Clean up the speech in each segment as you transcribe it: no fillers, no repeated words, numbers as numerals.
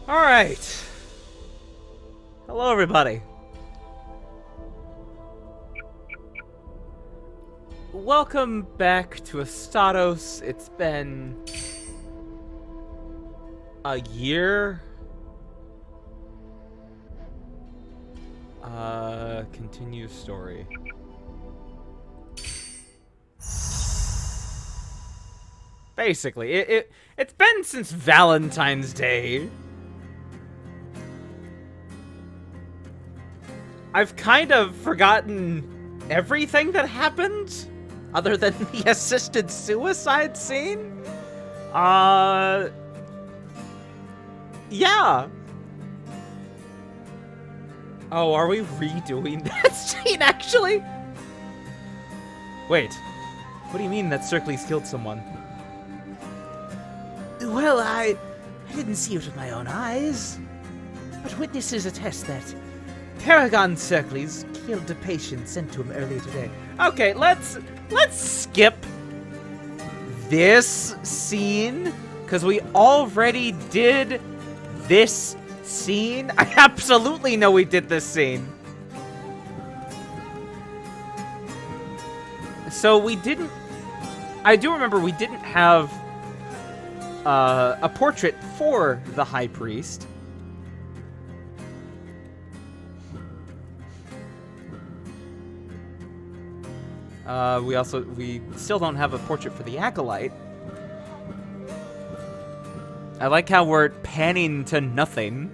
Alright. Hello, everybody. Welcome back to Astatos. It's been a year. Continue story. Basically, it's been since Valentine's Day. I've kind of forgotten everything that happened, other than the assisted suicide scene. Yeah. Oh, are we redoing that scene, actually? Wait, what do you mean that Circles killed someone? Well, I didn't see it with my own eyes, but witnesses attest that Paragon Circles killed a patient sent to him earlier today. Okay, let's skip this scene, because we already did this scene. I absolutely know we did this scene. So we didn't... I do remember we didn't have a portrait for the High Priest. We still don't have a portrait for the Acolyte. I like how we're panning to nothing.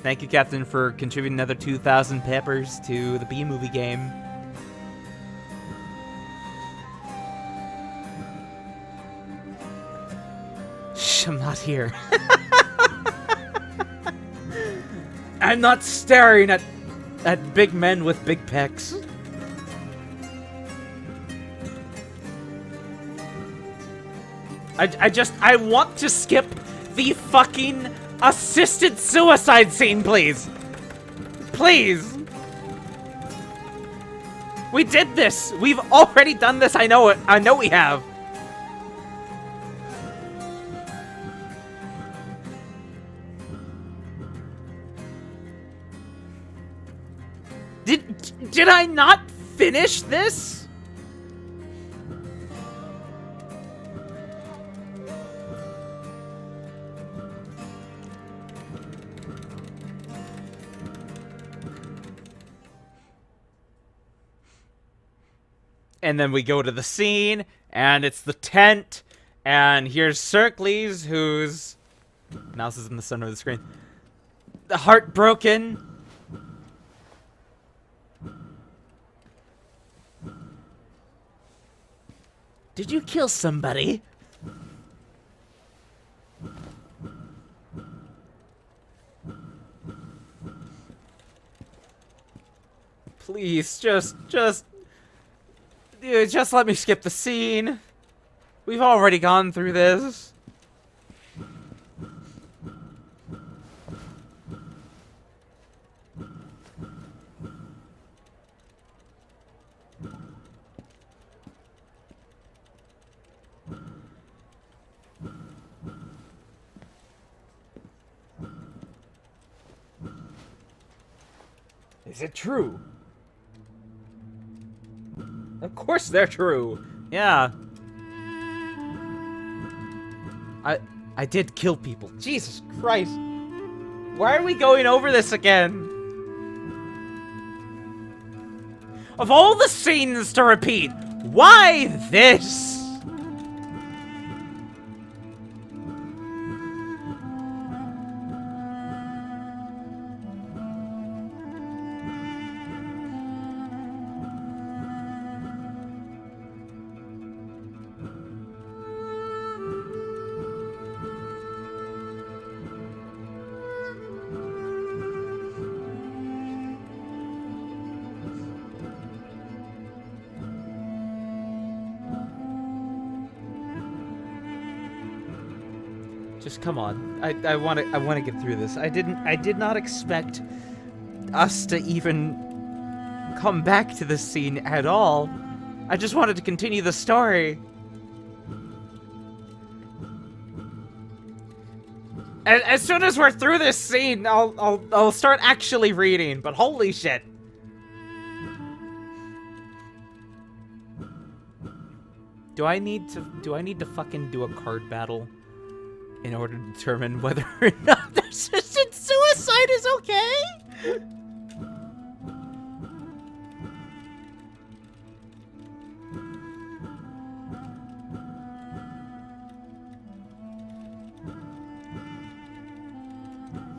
Thank you, Captain, for contributing another 2,000 peppers to the B-movie game. Shh, I'm not here. I'm not staring at big men with big pecs. I want to skip the fucking assisted suicide scene, please. Please. We did this. We've already done this. I know it. I know we have. Did I not finish this? And then we go to the scene, and it's the tent, and here's Circles, who's... Mouse is in the center of the screen. Heartbroken. Did you kill somebody? Please, just let me skip the scene. We've already gone through this. Is it true? Of course they're true. Yeah. I did kill people. Jesus Christ. Why are we going over this again? Of all the scenes to repeat, why this? Just come on. I want to get through this. I did not expect us to even come back to this scene at all. I just wanted to continue the story. As soon as we're through this scene, I'll start actually reading. But holy shit! Do I need to fucking do a card battle in order to determine whether or not the assisted suicide is okay?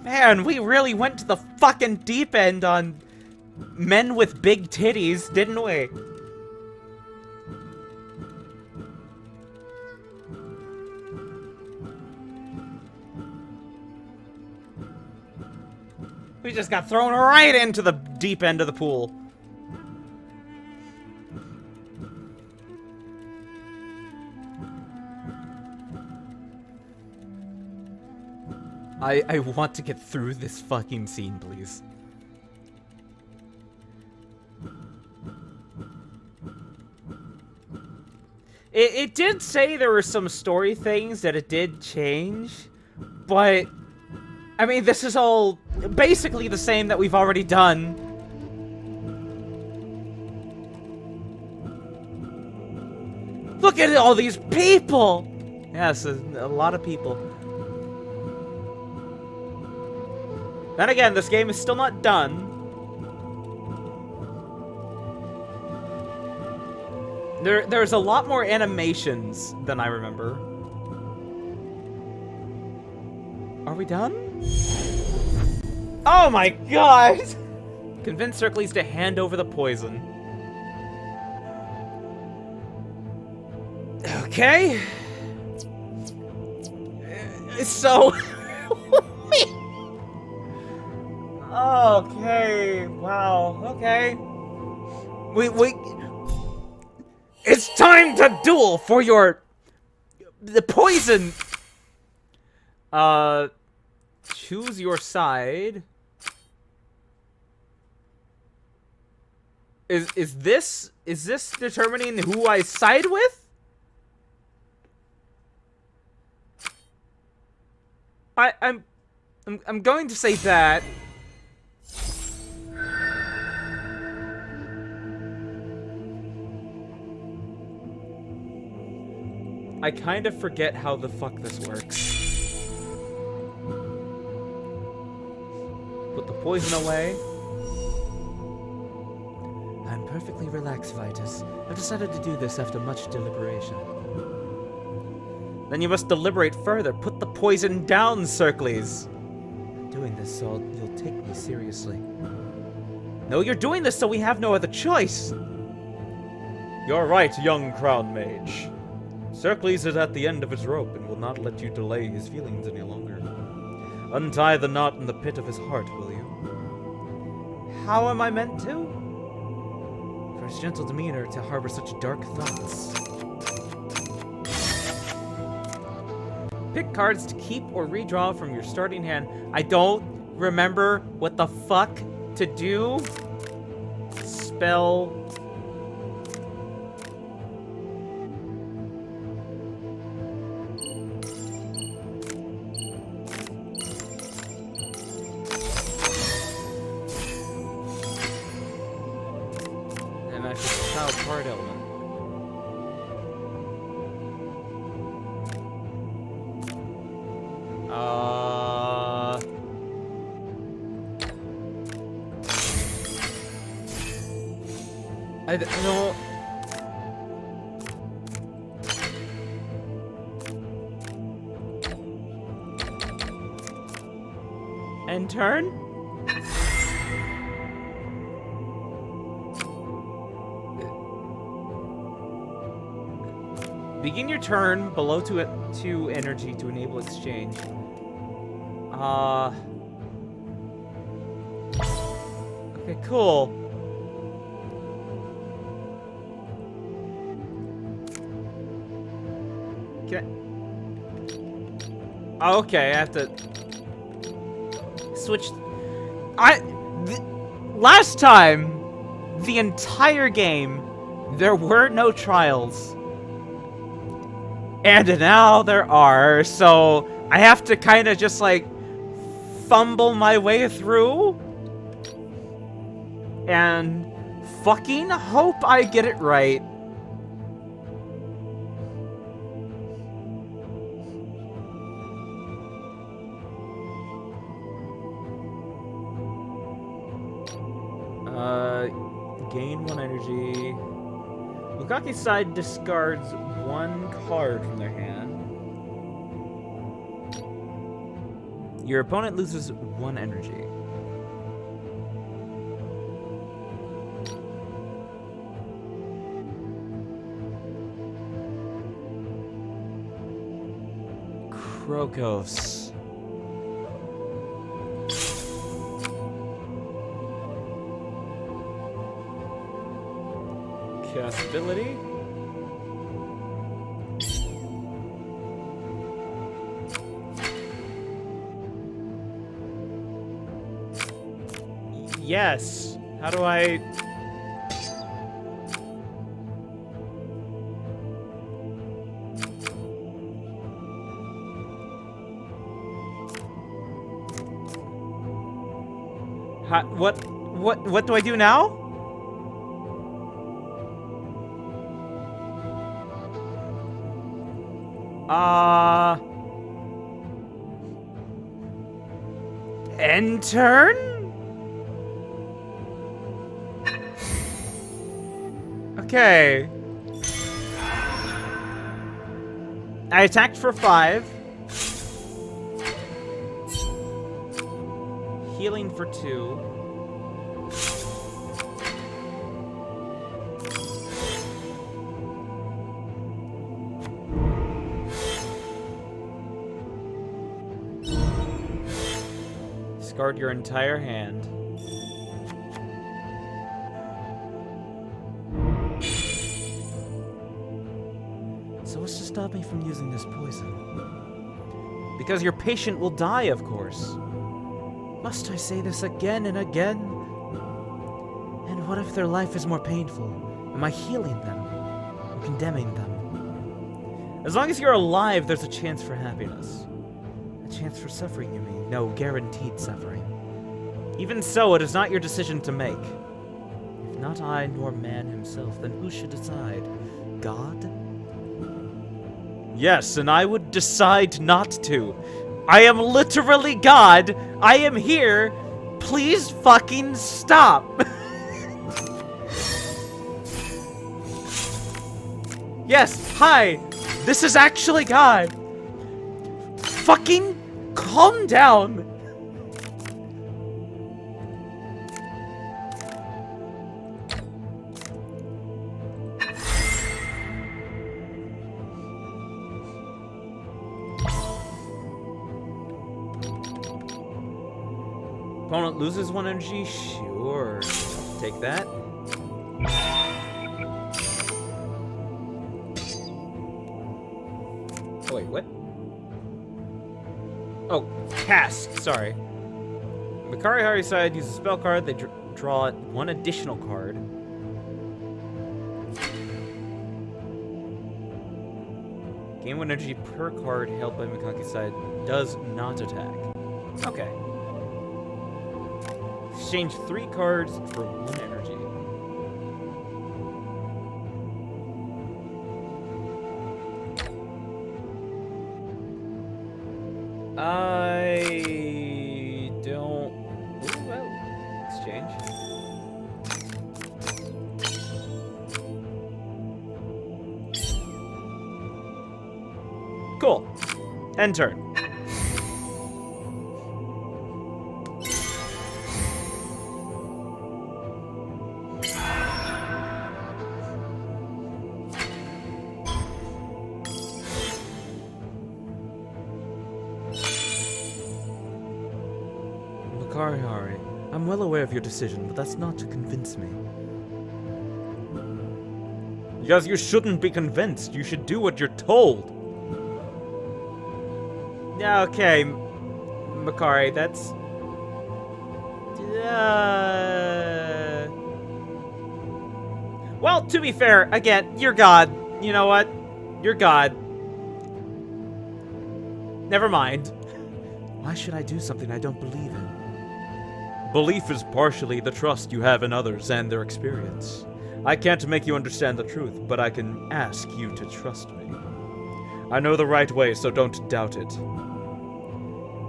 Man, we really went to the fucking deep end on men with big titties, didn't we? We just got thrown right into the deep end of the pool. I want to get through this fucking scene, please. It did say there were some story things that it did change, but I mean, this is all basically the same that we've already done. Look at all these people! Yes, a lot of people. Then again, this game is still not done. There's a lot more animations than I remember. Are we done? Oh my god! Convince Circles to hand over the poison. Okay. So... Okay, wow, okay. We... It's time to duel for the poison! Choose your side. Is this determining who I side with? I'm going to say that. I kind of forget how the fuck this works. Put the poison away. I'm perfectly relaxed, Vitus. I've decided to do this after much deliberation. Then you must deliberate further. Put the poison down, Circles. I'm doing this so you'll take me seriously. No, you're doing this so we have no other choice. You're right, young Crown Mage. Circles is at the end of his rope and will not let you delay his feelings any longer. Untie the knot in the pit of his heart, will you? How am I meant to? For his gentle demeanor to harbor such dark thoughts. Pick cards to keep or redraw from your starting hand. I don't remember what the fuck to do. Spell... Card element. I don't... End turn? Begin your turn below 2 energy to enable exchange. Okay, cool. Can I... Okay, I have to... Switch... Last time, the entire game, there were no trials. And now there are, so I have to kind of just like fumble my way through and fucking hope I get it right. Gain 1 energy. Lukaki's side discards 1 card from their hand. Your opponent loses 1 energy. Krokos. Cast ability. Yes. How do I... What do I do now? End turn? Okay. I attacked for 5. Healing for 2. Discard your entire hand. So what's to stop me from using this poison? Because your patient will die, of course. Must I say this again and again? And what if their life is more painful? Am I healing them or condemning them? As long as you're alive, there's a chance for happiness. A chance for suffering, you mean? No, guaranteed suffering. Even so, it is not your decision to make. If not I nor man himself, then who should decide? God? Yes, and I would decide not to. I am literally God. I am here. Please fucking stop. Yes, hi. This is actually God. Fucking calm down. Opponent loses 1 energy? Sure. Take that. Oh, wait, what? Oh, cast. Sorry. Makari Hari side uses a spell card. They draw 1 additional card. Gain 1 energy per card held by Mikaki's side. Does not attack. Okay. Exchange 3 cards for 1 energy. I don't... Ooh, well, exchange. Cool. End turn. Hari, I'm well aware of your decision, but that's not to convince me. Because you shouldn't be convinced. You should do what you're told. Yeah, okay, Makari, that's... Well, to be fair, again, you're God. You know what? You're God. Never mind. Why should I do something I don't believe in? Belief is partially the trust you have in others and their experience. I can't make you understand the truth, but I can ask you to trust me. I know the right way, so don't doubt it.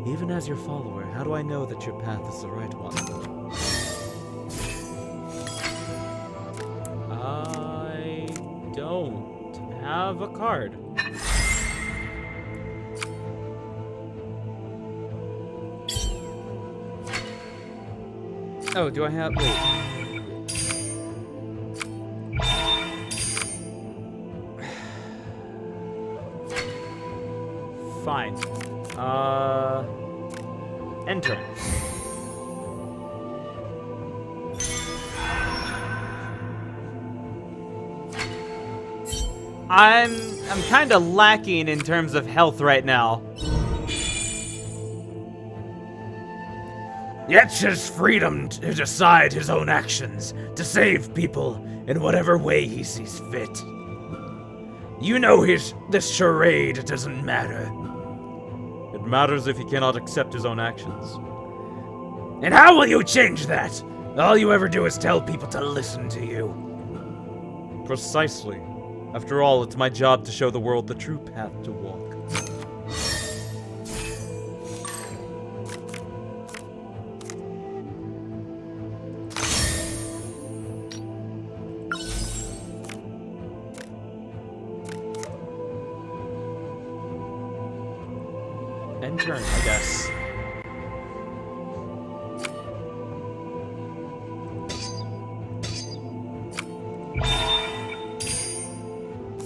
Even as your follower, how do I know that your path is the right one? I don't have a card. Oh, do I have... Wait. Fine. Enter. I'm kind of lacking in terms of health right now. It's his freedom to decide his own actions, to save people in whatever way he sees fit. You know this charade doesn't matter. It matters if he cannot accept his own actions. And how will you change that? All you ever do is tell people to listen to you. Precisely. After all, it's my job to show the world the true path to walk. End turn, I guess.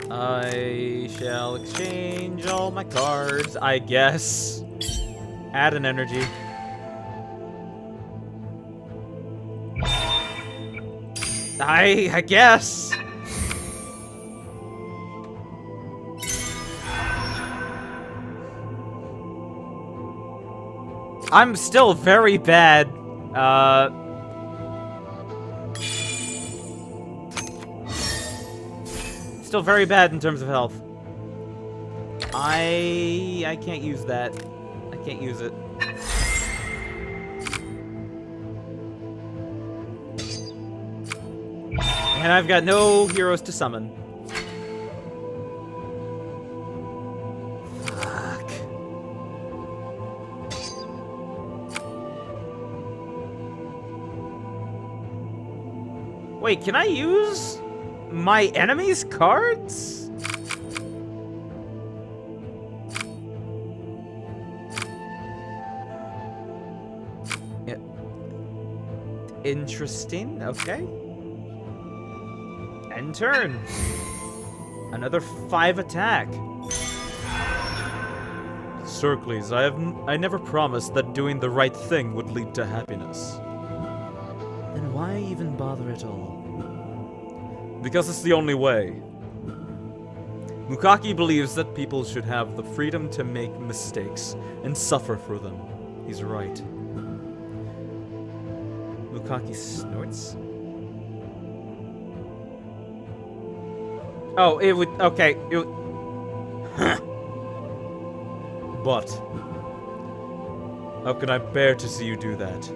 I shall exchange all my cards, I guess. Add an energy. I guess. I'm still very bad. Still very bad in terms of health. I can't use that. I can't use it. And I've got no heroes to summon. Fuck. Wait, can I use my enemy's cards? Yeah. Interesting, okay. End turn. Another 5 attack. Circles, I never promised that doing the right thing would lead to happiness. Then why even bother at all? Because it's the only way. Mukaki believes that people should have the freedom to make mistakes and suffer for them. He's right. Mukaki snorts. Oh, it would... Okay, it would... But... how can I bear to see you do that?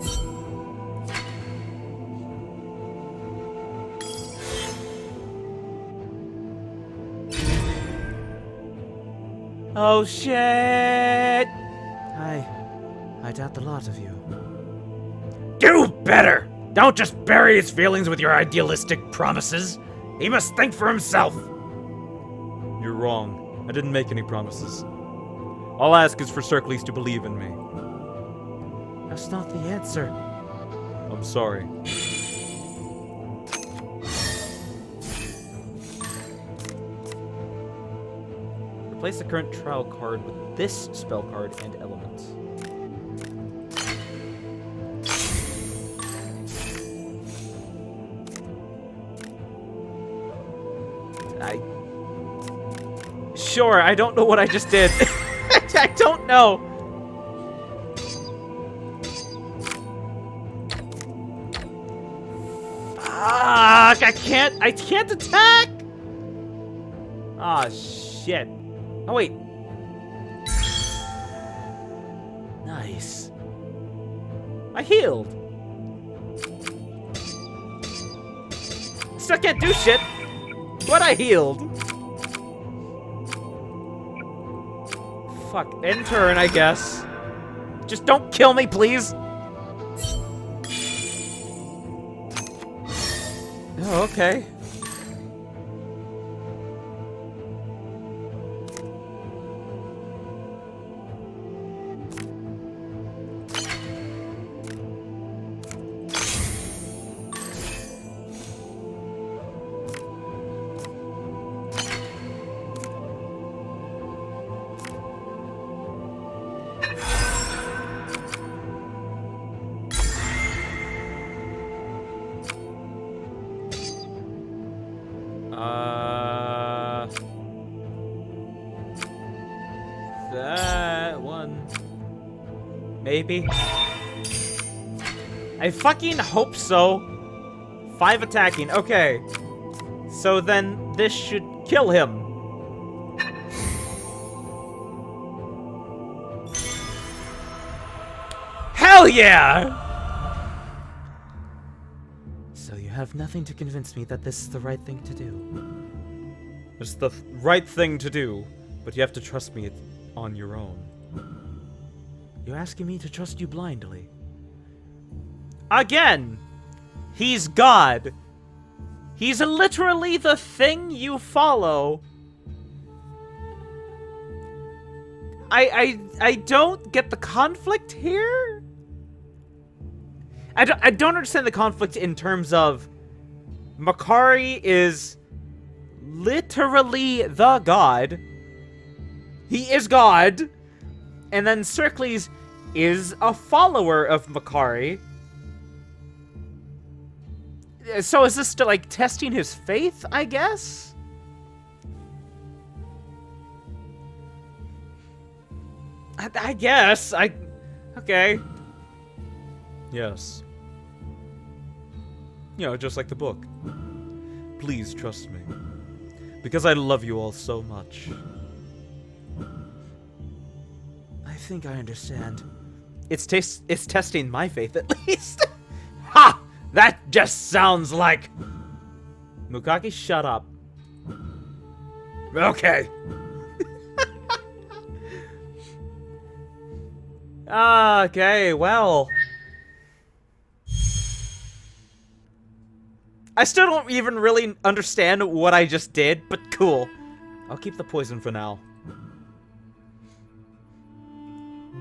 Oh, shit! I doubt the lot of you. Do better! Don't just bury his feelings with your idealistic promises. He must think for himself. You're wrong. I didn't make any promises. All I ask is for Circles to believe in me. That's not the answer. I'm sorry. Replace the current trial card with this spell card and element. Sure, I don't know what I just did. I don't know. Fuck, I can't attack. Ah, shit. Oh, wait. Nice. I healed. Still can't do shit, but I healed. Fuck, in turn, I guess. Just don't kill me, please. Oh, okay. That one. Maybe. I fucking hope so. 5 attacking. Okay. So then this should kill him. Hell yeah! So you have nothing to convince me that this is the right thing to do. It's the right thing to do, but you have to trust me on your own. You're asking me to trust you blindly. Again! He's God. He's literally the thing you follow. I don't get the conflict here. I don't understand the conflict in terms of Makari is literally the god. He is God. And then Circles is a follower of Makari. So is this like testing his faith, I guess? I guess. Okay. Yes. You know, just like the book. Please trust me. Because I love you all so much. I think I understand. It's testing my faith, at least. Ha! That just sounds like... Mukaki, shut up. Okay. Okay, well... I still don't even really understand what I just did, but cool. I'll keep the poison for now.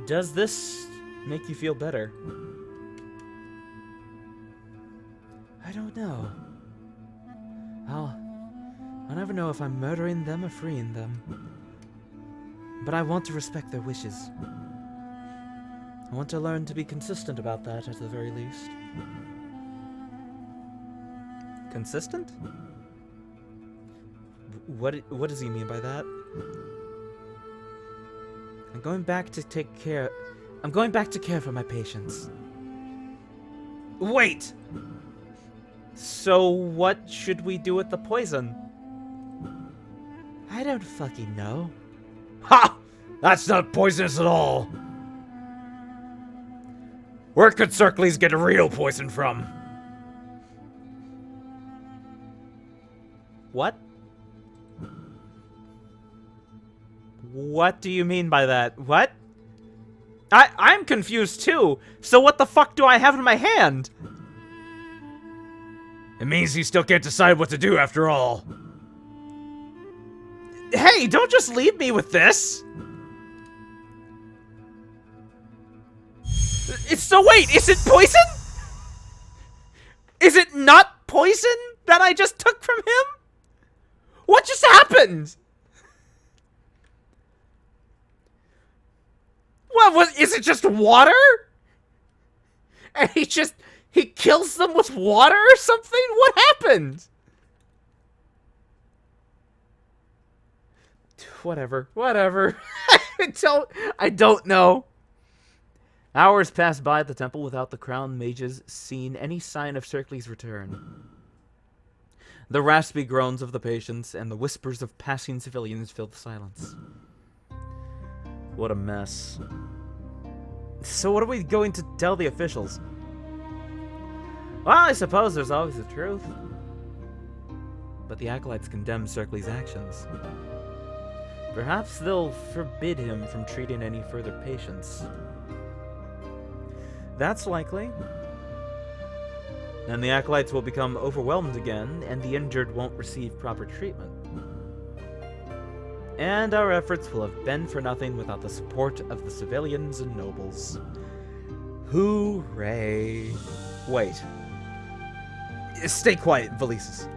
Does this make you feel better? I don't know. I'll never know if I'm murdering them or freeing them. But I want to respect their wishes. I want to learn to be consistent about that, at the very least. Consistent? What does he mean by that? I'm going back to care for my patients. Wait! So what should we do with the poison? I don't fucking know. Ha! That's not poisonous at all! Where could Circles get real poison from? What? What do you mean by that? What? I'm confused too. So what the fuck do I have in my hand? It means you still can't decide what to do after all. Hey, don't just leave me with this. So wait, is it poison? Is it not poison that I just took from him? What just happened? Is it just water? And he kills them with water or something? What happened? Whatever. I don't know. Hours passed by at the temple without the crowned mages seeing any sign of Circles' return. The raspy groans of the patients and the whispers of passing civilians filled the silence. What a mess. So what are we going to tell the officials? Well, I suppose there's always the truth. But the acolytes condemn Circly's actions. Perhaps they'll forbid him from treating any further patients. That's likely. And the acolytes will become overwhelmed again, and the injured won't receive proper treatment. And our efforts will have been for nothing without the support of the civilians and nobles. Hooray. Wait. Stay quiet, Valises.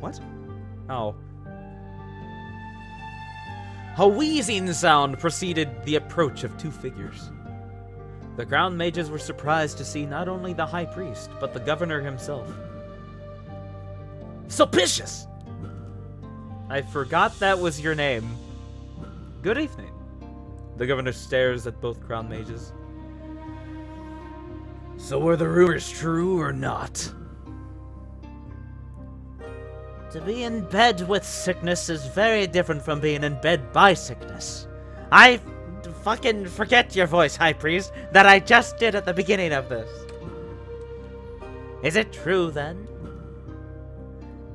What? Oh. A wheezing sound preceded the approach of two figures. The crown mages were surprised to see not only the high priest, but the governor himself. Sulpicius! I forgot that was your name. Good evening. The governor stares at both crown mages. So were the rumors true or not? To be in bed with sickness is very different from being in bed by sickness. I fucking forget your voice, High Priest, that I just did at the beginning of this. Is it true, then?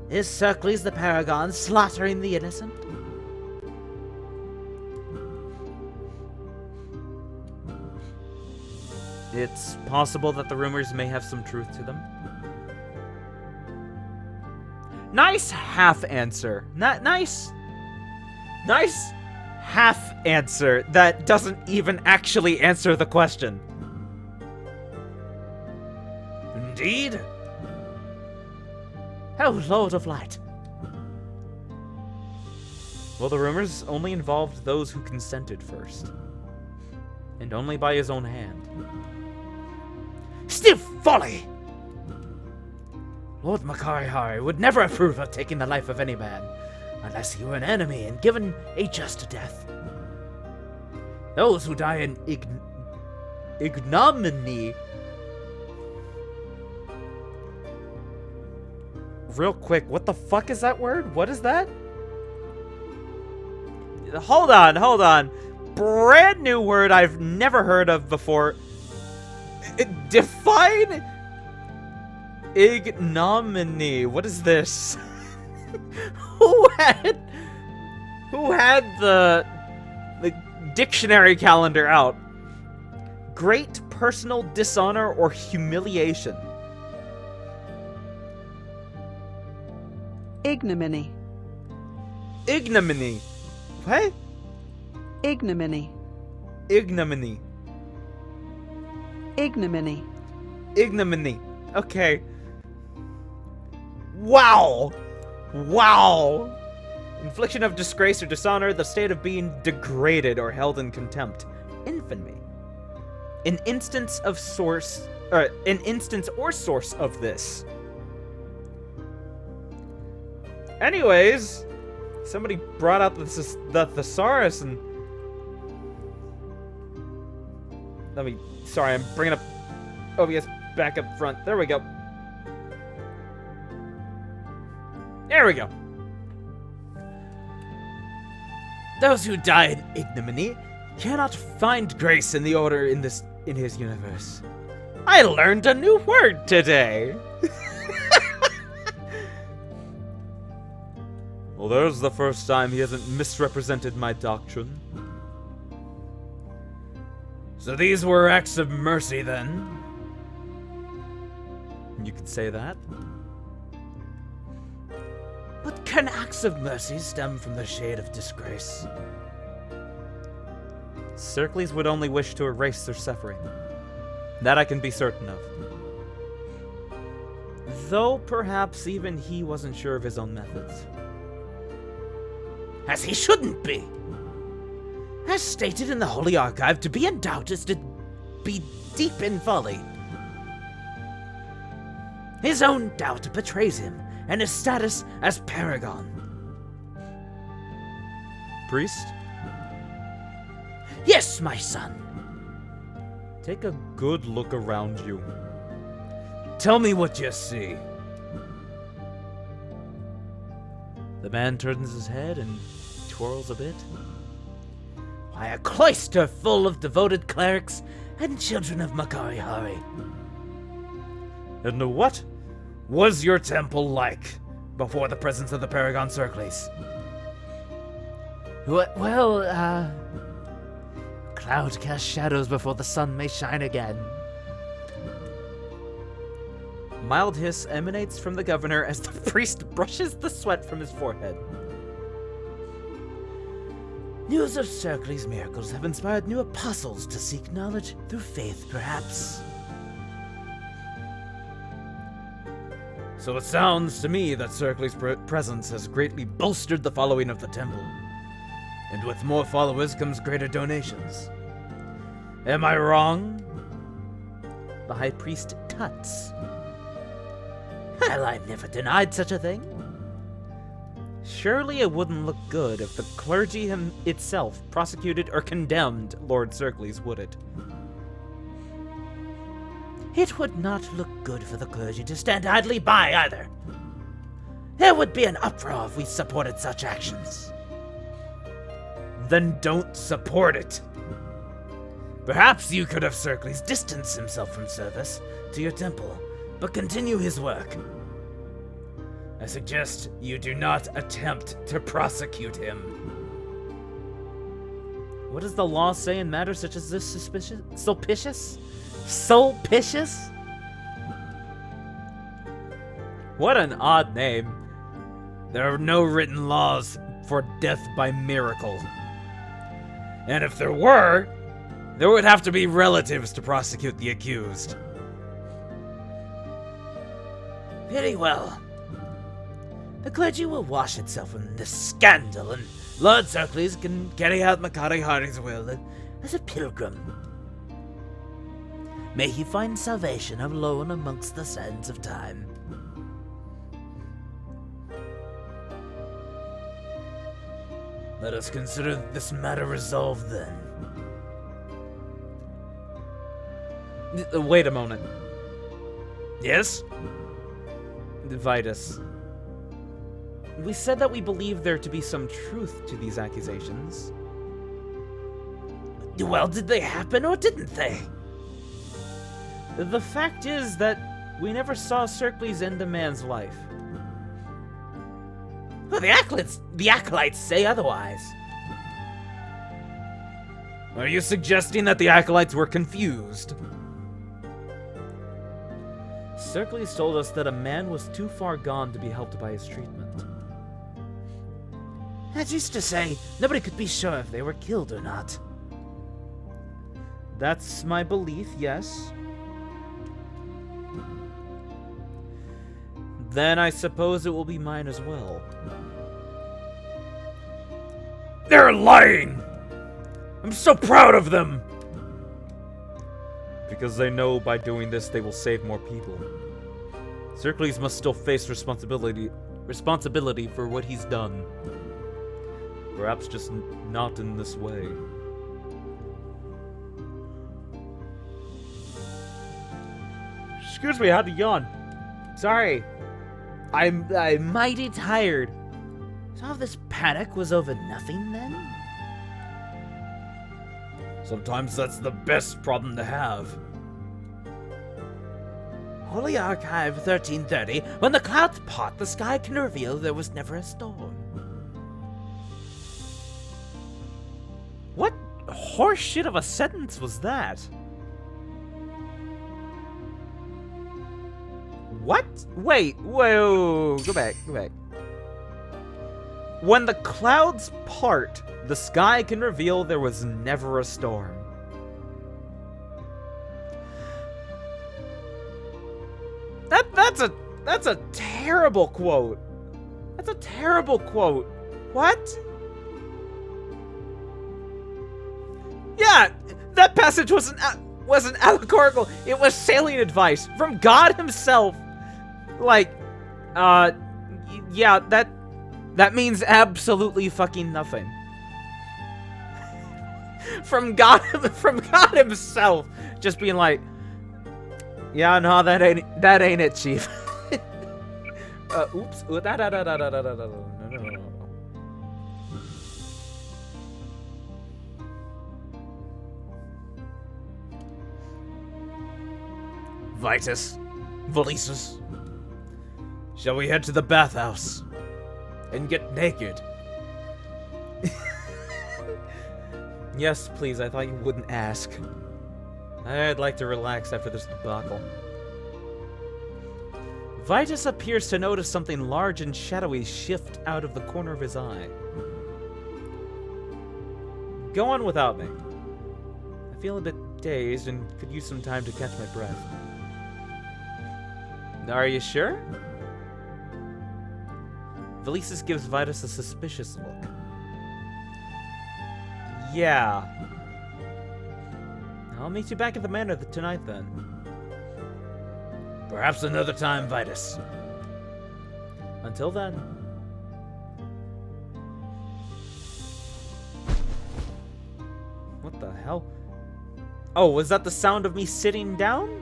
Is Circles the Paragon slaughtering the innocent? It's possible that the rumors may have some truth to them. Nice half answer. Nice half answer that doesn't even actually answer the question. Indeed? Oh, Lord of Light. Well, the rumors only involved those who consented first. And only by his own hand. Stiff folly! Lord Makarihari would never approve of taking the life of any man, unless he were an enemy and given a just death. Those who die in ignominy... Real quick, what the fuck is that word? What is that? Hold on. Brand new word I've never heard of before. Define ignominy. What is this? Who had the dictionary calendar out? Great personal dishonor or humiliation. Ignominy. Ignominy. What? Ignominy. Ignominy. Ignominy. Ignominy. Okay. Wow. Infliction of disgrace or dishonor, the state of being degraded or held in contempt. Infamy. An instance or source of this. Anyways, somebody brought out the thesaurus and... Sorry, I'm bringing up OBS back up front. There we go. There we go. Those who die in ignominy cannot find grace in the order in his universe. I learned a new word today. Well, there's the first time he hasn't misrepresented my doctrine. So these were acts of mercy, then? You could say that. But can acts of mercy stem from the shade of disgrace? Circles would only wish to erase their suffering. That I can be certain of. Though perhaps even he wasn't sure of his own methods. As he shouldn't be! As stated in the Holy Archive, to be in doubt is to be deep in folly. His own doubt betrays him, and his status as paragon. Priest? Yes, my son. Take a good look around you. Tell me what you see. The man turns his head and twirls a bit. by a cloister full of devoted clerics and children of Makari Hari. And what was your temple like before the presence of the Paragon Circles? Well, cloud cast shadows before the sun may shine again. Mild hiss emanates from the governor as the priest brushes the sweat from his forehead. News of Circles' miracles have inspired new apostles to seek knowledge through faith, perhaps. So it sounds to me that Circles' presence has greatly bolstered the following of the temple. And with more followers comes greater donations. Am I wrong? The high priest tuts. Well, I've never denied such a thing. Surely it wouldn't look good if the clergy itself prosecuted or condemned Lord Circles, would it? It would not look good for the clergy to stand idly by, either. There would be an uproar if we supported such actions. Then don't support it. Perhaps you could have Circles distance himself from service to your temple, but continue his work. I suggest you do not attempt to prosecute him. What does the law say in matters such as this? Sulpicious? Sulpicious? What an odd name. There are no written laws for death by miracle. And if there were, there would have to be relatives to prosecute the accused. Very well. The clergy will wash itself from this scandal, and Lord Circles can carry out Makari Hari's will as a pilgrim. May he find salvation alone amongst the sands of time. Let us consider this matter resolved then. Wait a moment. Yes? Vitus. We said that we believe there to be some truth to these accusations. Well, did they happen or didn't they? The fact is that we never saw Circles end a man's life. Well, the acolytes say otherwise. Are you suggesting that the acolytes were confused? Circles told us that a man was too far gone to be helped by his treatment. That used to say, nobody could be sure if they were killed or not. That's my belief, yes. Then I suppose it will be mine as well. They're lying! I'm so proud of them! Because they know by doing this they will save more people. Circles must still face responsibility for what he's done. Perhaps just not in this way. Excuse me, I had to yawn. Sorry. I'm mighty tired. So all this panic was over nothing then? Sometimes that's the best problem to have. Holy Archive 1330, when the clouds part, the sky can reveal there was never a storm. What horseshit of a sentence was that? What? Wait, whoa, go back. When the clouds part, the sky can reveal there was never a storm. That's a terrible quote. That's a terrible quote. What? Yeah, that passage wasn't allegorical. It was salient advice from God himself. Like, yeah, that means absolutely fucking nothing. From God himself, just being like, yeah, no, that ain't it, Chief. Oops. No. Vitus, Valisus, shall we head to the bathhouse and get naked? Yes, please, I thought you wouldn't ask. I'd like to relax after this debacle. Vitus appears to notice something large and shadowy shift out of the corner of his eye. Go on without me. I feel a bit dazed and could use some time to catch my breath. Are you sure? Valisus gives Vitus a suspicious look. Yeah. I'll meet you back at the manor tonight then. Perhaps another time, Vitus. Until then. What the hell? Oh, was that the sound of me sitting down?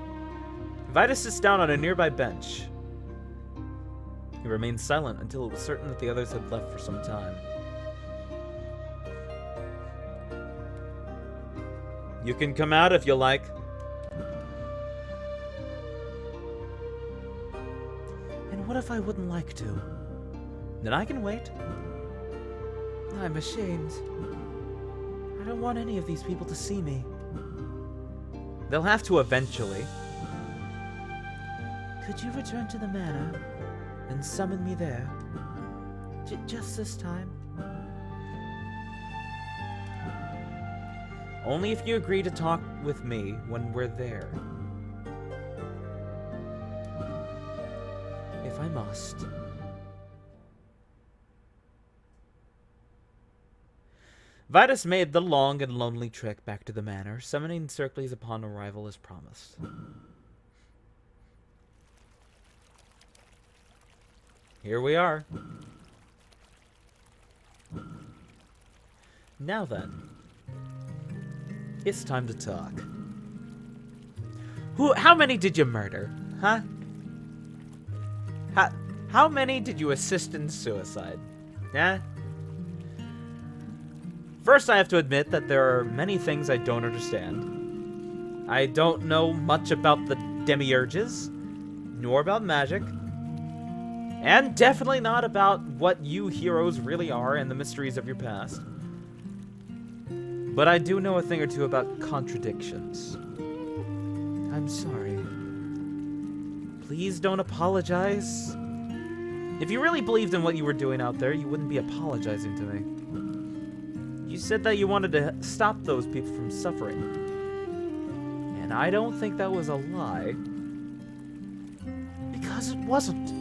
Vitus sits down on a nearby bench. He remained silent until it was certain that the others had left for some time. You can come out if you like. And what if I wouldn't like to? Then I can wait. I'm ashamed. I don't want any of these people to see me. They'll have to eventually. Could you return to the manor and summon me there? Just this time? Only if you agree to talk with me when we're there. If I must. Vitus made the long and lonely trek back to the manor, summoning Circles upon arrival as promised. Here we are. Now then. It's time to talk. How many did you murder? Huh? How many did you assist in suicide? Yeah? First, I have to admit that there are many things I don't understand. I don't know much about the demiurges, nor about magic, and definitely not about what you heroes really are and the mysteries of your past. But I do know a thing or two about contradictions. I'm sorry. Please don't apologize. If you really believed in what you were doing out there, you wouldn't be apologizing to me. You said that you wanted to stop those people from suffering. And I don't think that was a lie. Because it wasn't.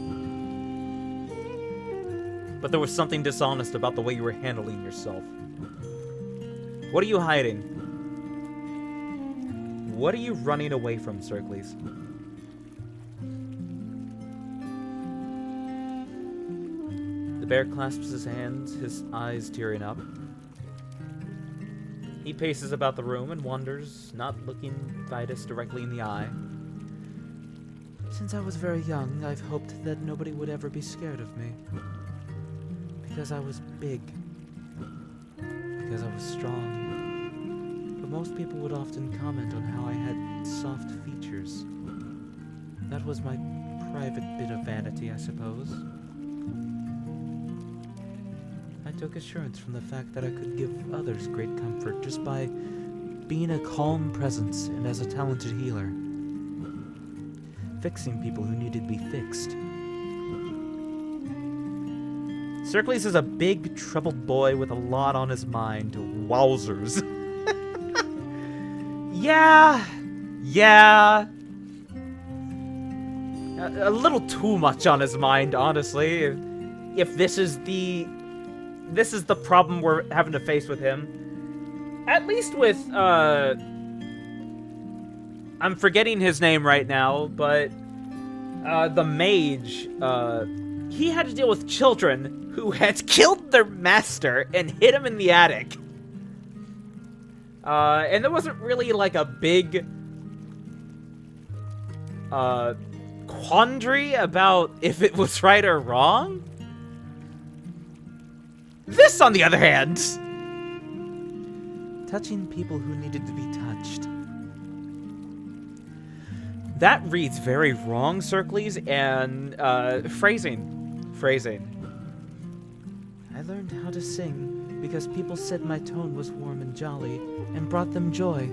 But there was something dishonest about the way you were handling yourself. What are you hiding? What are you running away from, Circles? The bear clasps his hands, his eyes tearing up. He paces about the room and wonders, not looking Vitus directly in the eye. Since I was very young, I've hoped that nobody would ever be scared of me. Because I was big. Because I was strong. But most people would often comment on how I had soft features. That was my private bit of vanity, I suppose. I took assurance from the fact that I could give others great comfort just by being a calm presence and as a talented healer. Fixing people who needed to be fixed. Circles is a big, troubled boy with a lot on his mind. Wowzers. Yeah. A little too much on his mind, honestly. If this is the problem we're having to face with him. At least with, I'm forgetting his name right now, but, the mage, he had to deal with children who had killed their master and hid him in the attic. And there wasn't really, like, a big, quandary about if it was right or wrong. This, on the other hand, touching people who needed to be touched. That reads very wrong, Circles, and phrasing. I learned how to sing because people said my tone was warm and jolly and brought them joy.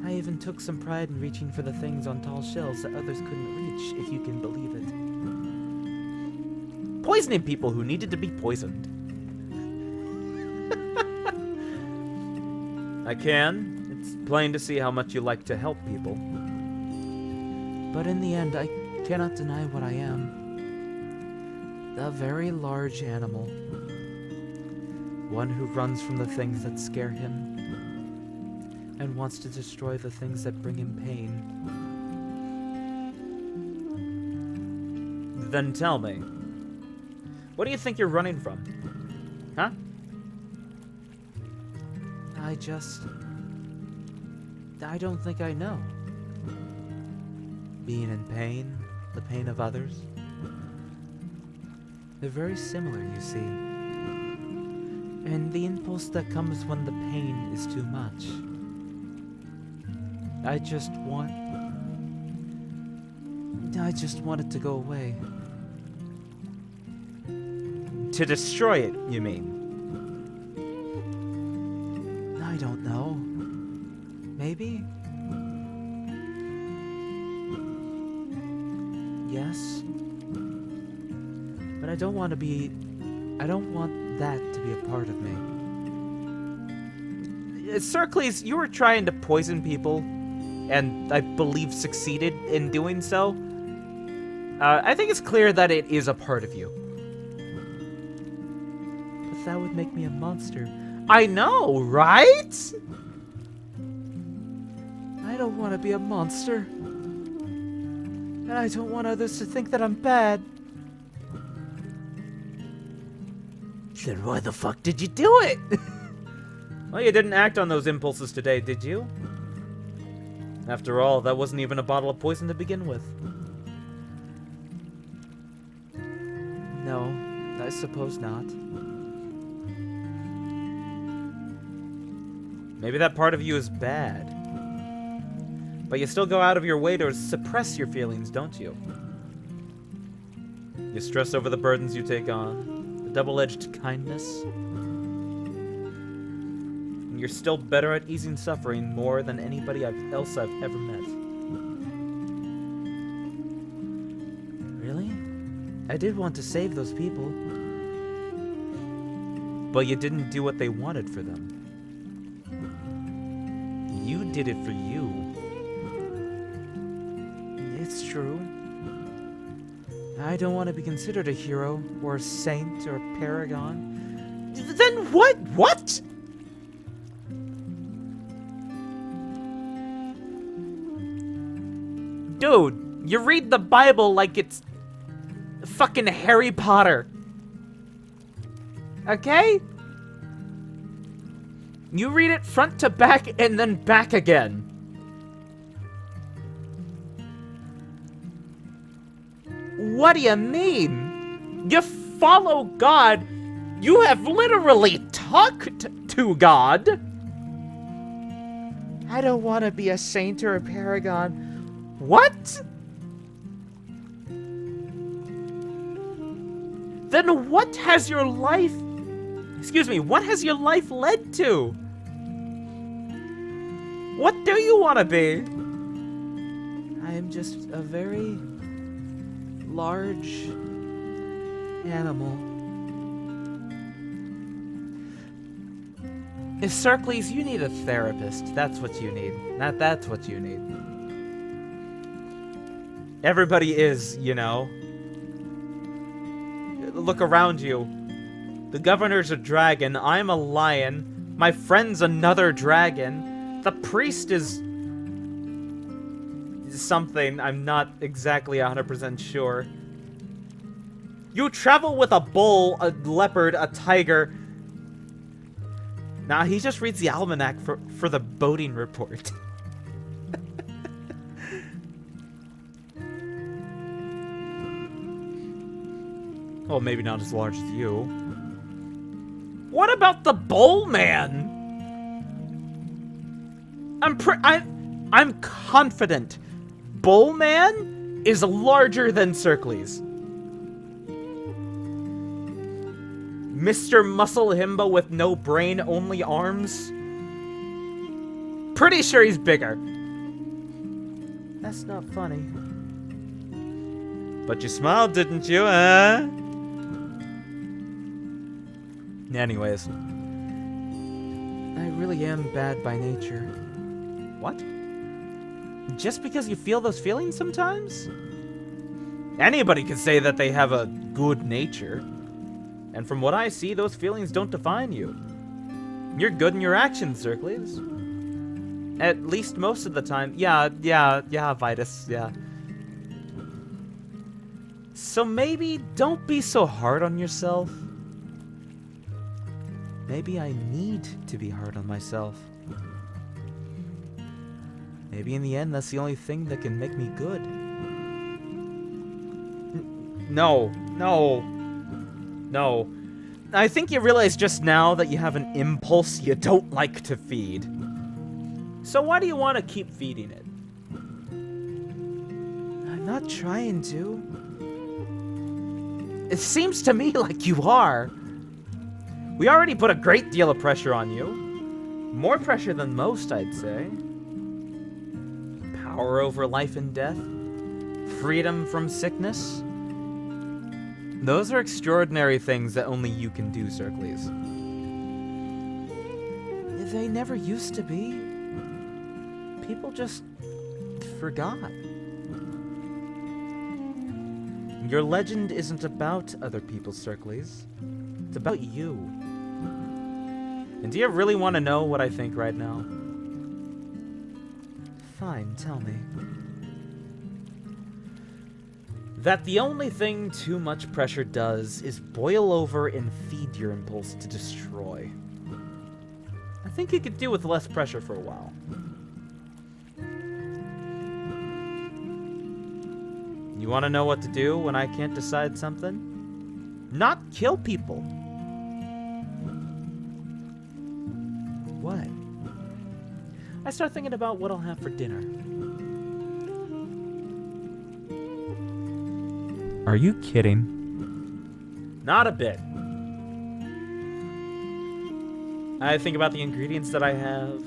I even took some pride in reaching for the things on tall shelves that others couldn't reach, if you can believe it. Poisoning people who needed to be poisoned. I can. It's plain to see how much you like to help people. But in the end, I cannot deny what I am. A very large animal. One who runs from the things that scare him and wants to destroy the things that bring him pain. Then tell me, what do you think you're running from? Huh? I don't think I know. Being in pain, the pain of others. They're very similar, you see. And the impulse that comes when the pain is too much. I just want it to go away. To destroy it, you mean? I don't know. Maybe? Yes. But I don't want that to be a part of me. Circles, you were trying to poison people, and I believe succeeded in doing so. I think it's clear that it is a part of you. But that would make me a monster. I know, right? I don't want to be a monster. And I don't want others to think that I'm bad. Then why the fuck did you do it? Well, you didn't act on those impulses today, did you? After all, that wasn't even a bottle of poison to begin with. No, I suppose not. Maybe that part of you is bad. But you still go out of your way to suppress your feelings, don't you? You stress over the burdens you take on, the double-edged kindness. And you're still better at easing suffering more than anybody else I've ever met. Really? I did want to save those people. But you didn't do what they wanted for them. You did it for you. It's true. I don't want to be considered a hero, or a saint, or a paragon. Then what? What? Dude, you read the Bible like it's fucking Harry Potter. Okay? You read it front to back and then back again. What do you mean? You follow God. You have literally talked to God. I don't want to be a saint or a paragon. What? Then what has your life... Excuse me, what has your life led to? What do you want to be? I am just a very large animal. If Circles, you need a therapist. That's what you need. That's what you need. Everybody is, you know. Look around you. The governor's a dragon. I'm a lion. My friend's another dragon. The priest is something. I'm not exactly 100% sure. You travel with a bull, a leopard, a tiger. Nah, he just reads the almanac for the boating report. Well, maybe not as large as you. What about the bull man? I'm confident bull man is larger than Circles. Mr. Muscle Himbo with no brain, only arms. Pretty sure he's bigger. That's not funny. But you smiled, didn't you, huh? Anyways. I really am bad by nature. What? Just because you feel those feelings sometimes? Anybody could say that they have a good nature. And from what I see, those feelings don't define you. You're good in your actions, Circles. At least most of the time. Yeah, Vitus, yeah. So maybe don't be so hard on yourself. Maybe I need to be hard on myself. Maybe in the end, that's the only thing that can make me good. No. I think you realize just now that you have an impulse you don't like to feed. So why do you want to keep feeding it? I'm not trying to. It seems to me like you are. We already put a great deal of pressure on you. More pressure than most, I'd say. Power over life and death. Freedom from sickness. Those are extraordinary things that only you can do, Circles. They never used to be. People just forgot. Your legend isn't about other people's Circles. It's about you. And do you really want to know what I think right now? Fine, tell me. That the only thing too much pressure does is boil over and feed your impulse to destroy. I think you could do with less pressure for a while. You want to know what to do when I can't decide something? Not kill people. What? I start thinking about what I'll have for dinner. Are you kidding? Not a bit. I think about the ingredients that I have,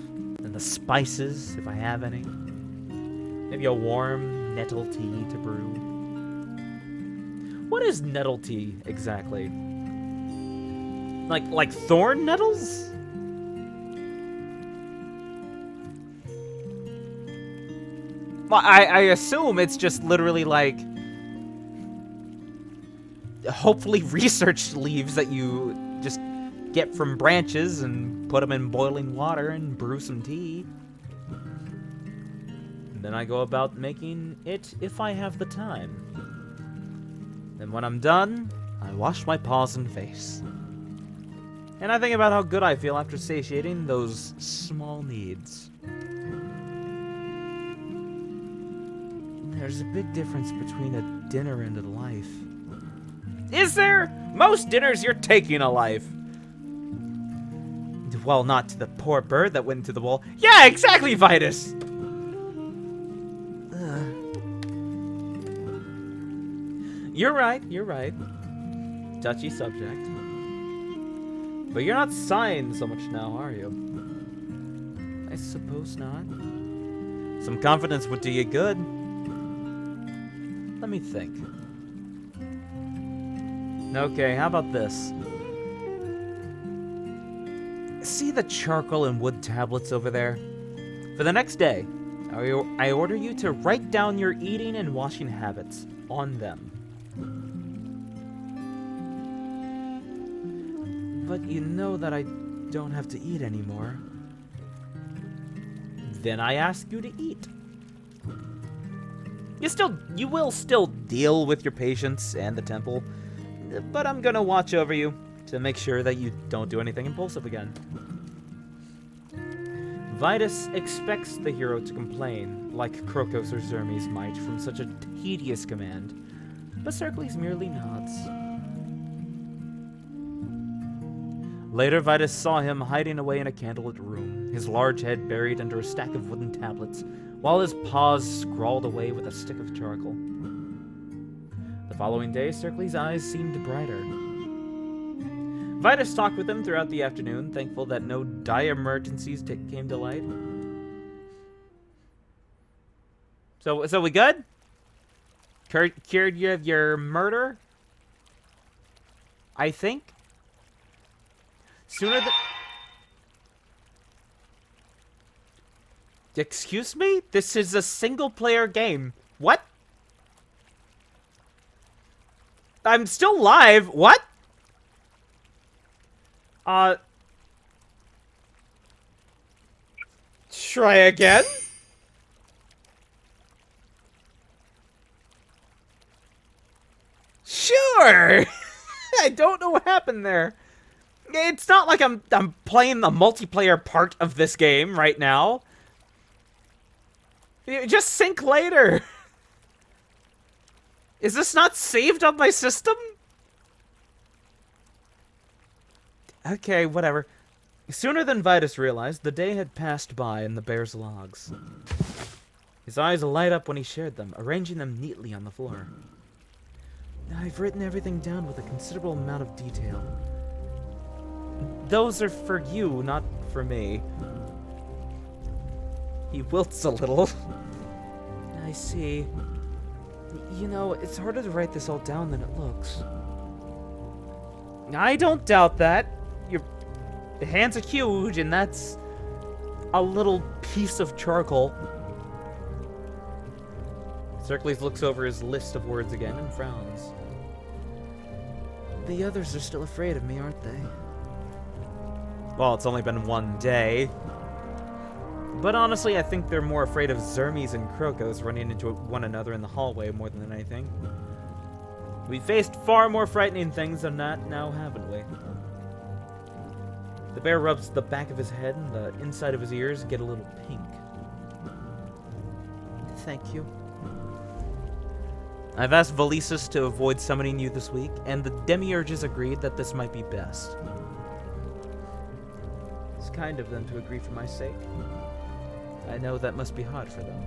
and the spices, if I have any. Maybe a warm nettle tea to brew. What is nettle tea, exactly? Like thorn nettles? Well, I assume it's just literally like hopefully researched leaves that you just get from branches and put them in boiling water and brew some tea. And then I go about making it if I have the time. Then when I'm done, I wash my paws and face. And I think about how good I feel after satiating those small needs. There's a big difference between a dinner and a life. Is there? Most dinners you're taking a life. Well, not to the poor bird that went into the wall. Yeah, exactly, Vitus! You're right. Touchy subject. But you're not sighing so much now, are you? I suppose not. Some confidence would do you good. Let me think. Okay, how about this? See the charcoal and wood tablets over there? For the next day, I order you to write down your eating and washing habits on them. But you know that I don't have to eat anymore. Then I ask you to eat. You will still deal with your patients and the temple, but I'm gonna watch over you to make sure that you don't do anything impulsive again. Vitus expects the hero to complain, like Crocus or Zermes might, from such a tedious command, but Circles merely nods. Later, Vitus saw him hiding away in a candlelit room, his large head buried under a stack of wooden tablets, while his paws scrawled away with a stick of charcoal. The following day, Circly's eyes seemed brighter. Vitus talked with him throughout the afternoon, thankful that no dire emergencies came to light. So we good? Cured you of your murder? I think. Sooner than... Excuse me? This is a single-player game. What? I'm still live. What? Try again? Sure. I don't know what happened there. It's not like I'm playing the multiplayer part of this game right now. Just sync later. Is this not saved on my system? Okay, whatever. Sooner than Vitus realized, the day had passed by in the bear's logs. His eyes light up when he shared them, arranging them neatly on the floor. I've written everything down with a considerable amount of detail. Those are for you, not for me. He wilts a little. I see. You know, it's harder to write this all down than it looks. I don't doubt that. Your hands are huge, and that's a little piece of charcoal. Circles looks over his list of words again and frowns. The others are still afraid of me, aren't they? Well, it's only been one day. But honestly, I think they're more afraid of Zermes and Krokos running into one another in the hallway more than anything. We faced far more frightening things than that now, haven't we? The bear rubs the back of his head and the inside of his ears get a little pink. Thank you. I've asked Valisis to avoid summoning you this week, and the demiurges agreed that this might be best. It's kind of them to agree for my sake. I know that must be hard for them.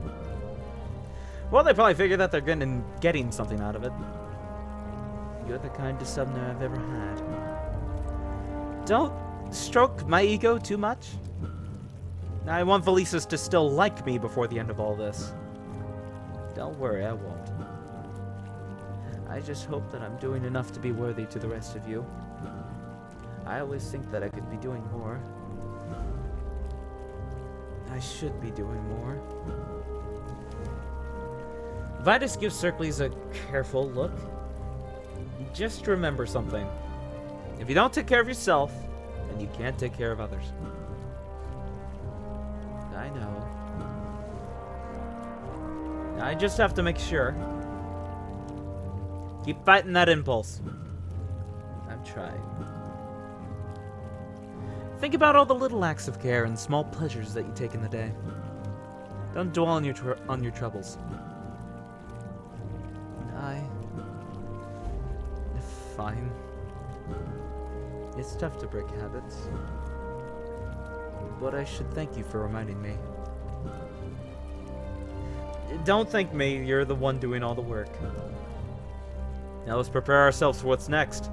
Well, they probably figure that they're getting something out of it. You're the kindest summoner I've ever had. Don't stroke my ego too much. I want Valisis to still like me before the end of all this. Don't worry, I won't. I just hope that I'm doing enough to be worthy to the rest of you. I always think that I could be doing more. I should be doing more. Vitus gives Circles a careful look. Just remember something. If you don't take care of yourself, then you can't take care of others. I know. I just have to make sure. Keep fighting that impulse. I'm trying. Think about all the little acts of care and small pleasures that you take in the day. Don't dwell on your troubles. Fine. It's tough to break habits. But I should thank you for reminding me. Don't thank me, you're the one doing all the work. Now let's prepare ourselves for what's next.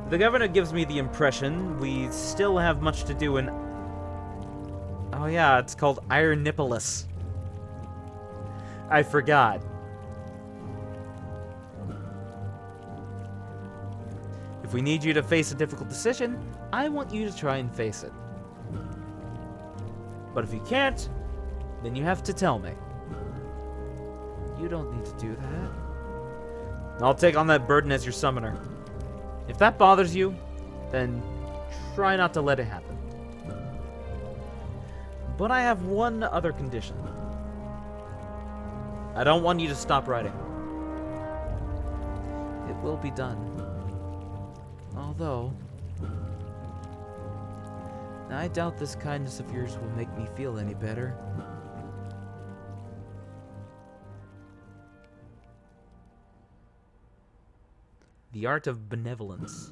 The governor gives me the impression we still have much to do in... Oh yeah, it's called Ironnipolis. I forgot. If we need you to face a difficult decision, I want you to try and face it. But if you can't, then you have to tell me. You don't need to do that. I'll take on that burden as your summoner. If that bothers you, then try not to let it happen. But I have one other condition. I don't want you to stop writing. It will be done. Although, I doubt this kindness of yours will make me feel any better. The art of benevolence.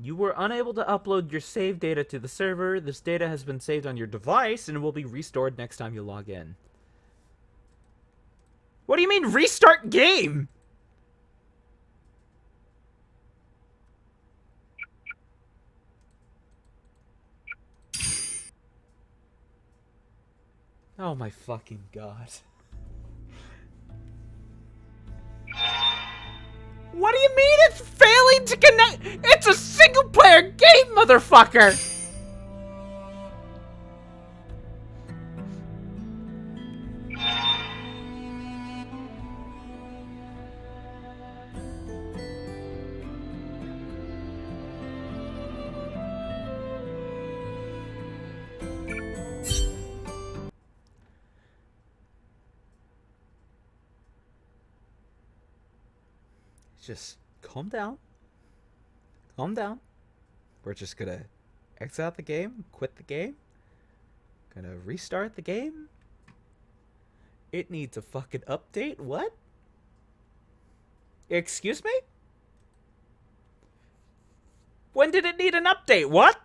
You were unable to upload your save data to the server. This data has been saved on your device and will be restored next time you log in. What do you mean, restart game? Oh my fucking god. What do you mean it's failing to connect? It's a single player game, motherfucker! Just calm down. Calm down. We're just gonna exit out the game, quit the game. Gonna restart the game. It needs a fucking update? What? Excuse me? When did it need an update? What?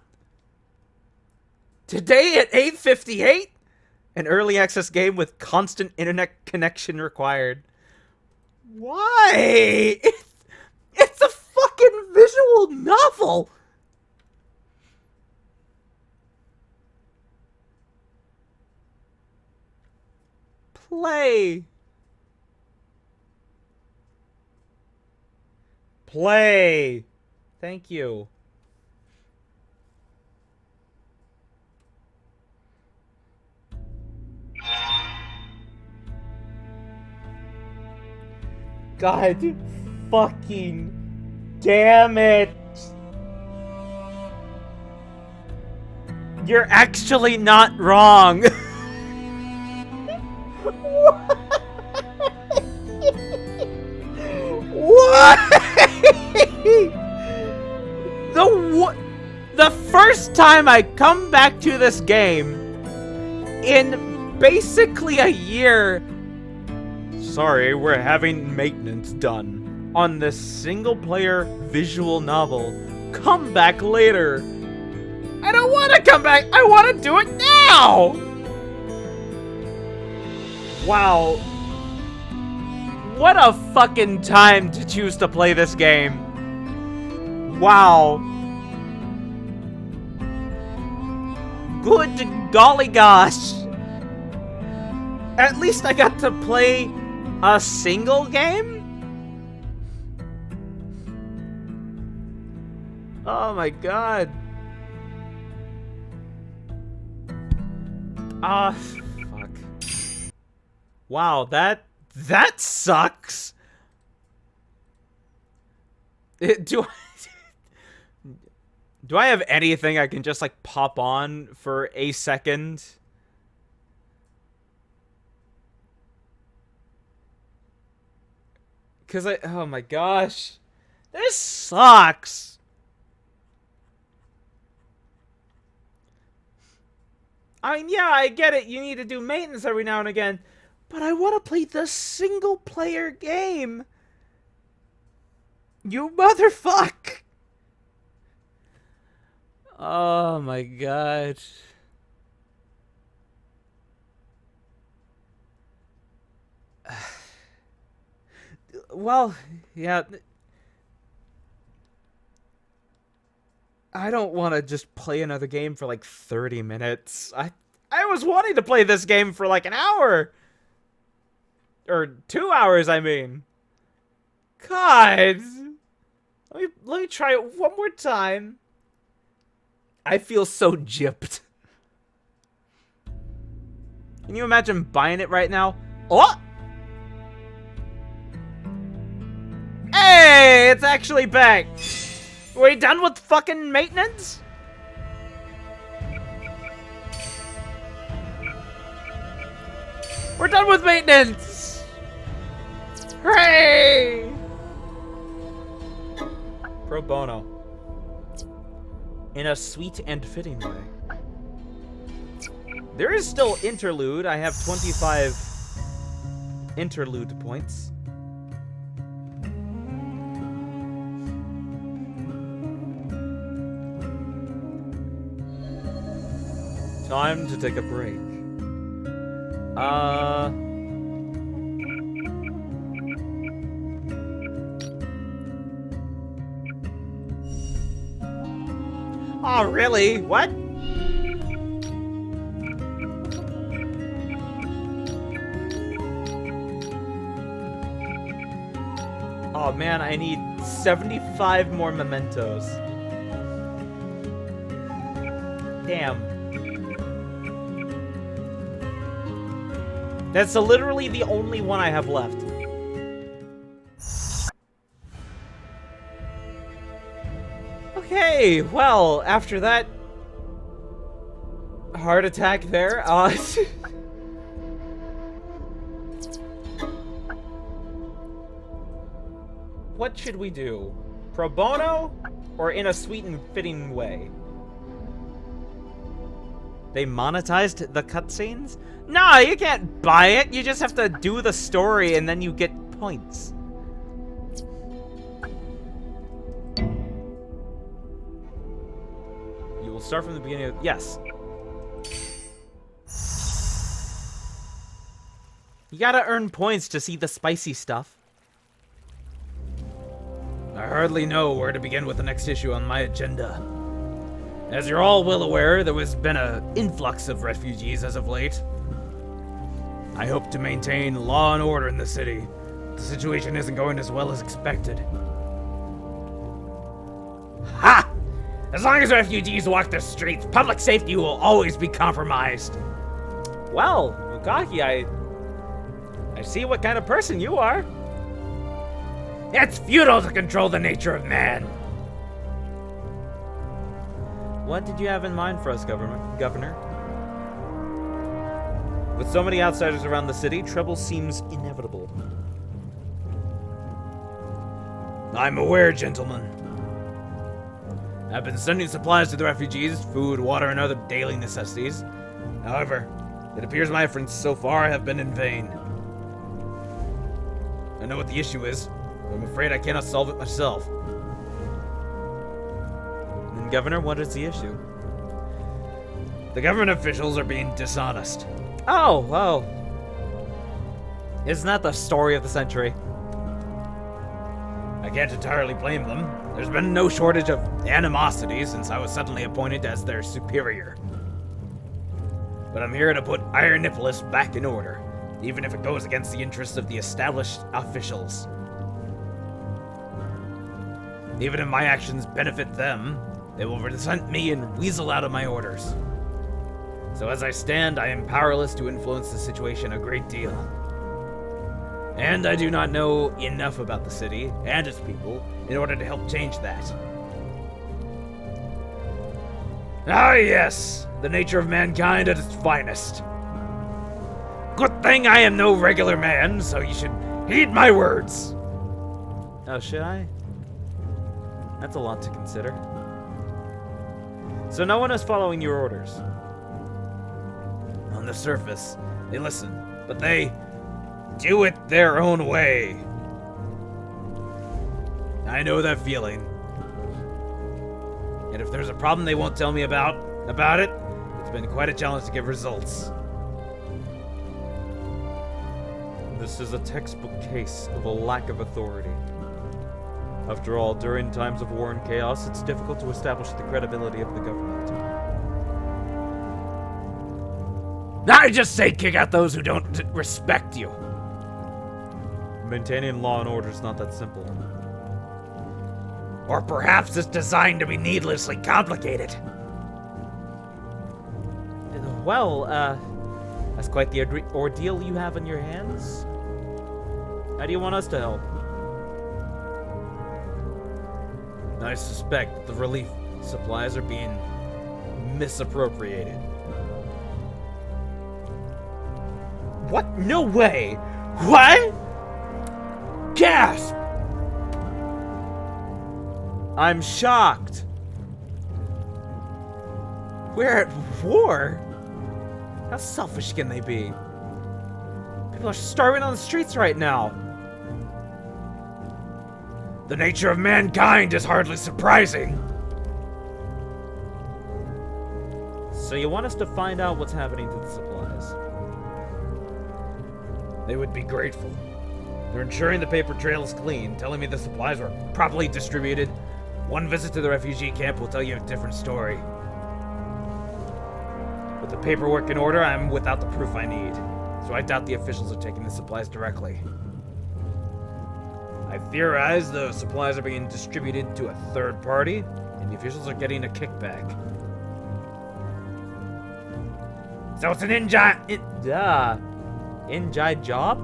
Today at 8:58? An early access game with constant internet connection required. Why? It's a fucking visual novel! Play. Play. Thank you. God fucking damn it. You're actually not wrong. The first time I come back to this game in basically a year. Sorry, we're having maintenance done on this single player visual novel. Come back later. I don't want to come back. I want to do it now. Wow. What a fucking time to choose to play this game. Wow. Good golly gosh. At least I got to play a single game? Oh my god. Ah, fuck. Wow, that sucks. Do I have anything I can just like pop on for a second? Cause oh my gosh. This sucks. I mean, yeah, I get it. You need to do maintenance every now and again. But I want to play the single player game. You motherfuck. Oh my god. Well, yeah. I don't want to just play another game for like 30 minutes. I was wanting to play this game for like an hour. Or 2 hours, I mean. God. Let me try it one more time. I feel so gypped. Can you imagine buying it right now? Oh! Hey, it's actually back. We done with fucking maintenance? We're done with maintenance. Hooray! Pro bono. In a sweet and fitting way. There is still interlude. I have 25 interlude points. Time to take a break. Oh, really? What? Oh man, I need 75 more mementos. Damn. That's literally the only one I have left. Okay, well, after that heart attack there, what should we do? Pro bono or in a sweet and fitting way? They monetized the cutscenes? Nah, you can't buy it. You just have to do the story and then you get points. You will start from the beginning of... Yes. You gotta earn points to see the spicy stuff. I hardly know where to begin with the next issue on my agenda. As you're all well aware, there has been an influx of refugees as of late. I hope to maintain law and order in the city. The situation isn't going as well as expected. Ha! As long as refugees walk the streets, public safety will always be compromised. Well, Bukaki, I see what kind of person you are. It's futile to control the nature of man. What did you have in mind for us, Governor? With so many outsiders around the city, trouble seems inevitable. I'm aware, gentlemen. I've been sending supplies to the refugees, food, water, and other daily necessities. However, it appears my efforts so far have been in vain. I know what the issue is, but I'm afraid I cannot solve it myself. Then, Governor, what is the issue? The government officials are being dishonest. Oh, well. Isn't that the story of the century? I can't entirely blame them. There's been no shortage of animosity since I was suddenly appointed as their superior. But I'm here to put Ironnipolis back in order, even if it goes against the interests of the established officials. Even if my actions benefit them, they will resent me and weasel out of my orders. So as I stand, I am powerless to influence the situation a great deal. And I do not know enough about the city and its people in order to help change that. Ah yes, the nature of mankind at its finest. Good thing I am no regular man, so you should heed my words. Oh, should I? That's a lot to consider. So no one is following your orders? On the surface, they listen, but they do it their own way. I know that feeling. And if there's a problem they won't tell me about it, it's been quite a challenge to get results. This is a textbook case of a lack of authority. After all, during times of war and chaos, it's difficult to establish the credibility of the government. I just say kick out those who don't respect you. Maintaining law and order is not that simple. Or perhaps it's designed to be needlessly complicated. Well, that's quite the ordeal you have in your hands. How do you want us to help? I suspect that the relief supplies are being misappropriated. What? No way! What? Gasp! I'm shocked. We're at war? How selfish can they be? People are starving on the streets right now. The nature of mankind is hardly surprising. So you want us to find out what's happening to the supplies? They would be grateful. They're ensuring the paper trail is clean, telling me the supplies were properly distributed. One visit to the refugee camp will tell you a different story. With the paperwork in order, I'm without the proof I need. So I doubt the officials are taking the supplies directly. I theorize the supplies are being distributed to a third party, and the officials are getting a kickback. So it's an inside job?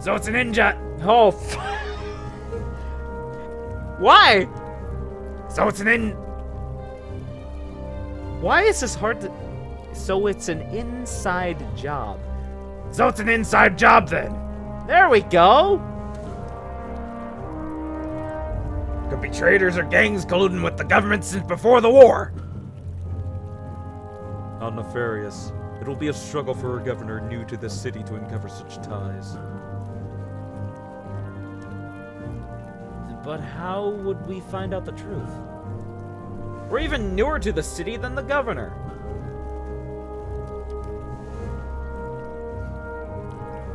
So it's an inside. Oh, why? So it's an in. Why is this hard to... So it's an inside job. So it's an inside job then. There we go! Could be traders or gangs colluding with the government since before the war. How nefarious. It will be a struggle for a governor new to the city to uncover such ties. But how would we find out the truth? We're even newer to the city than the governor.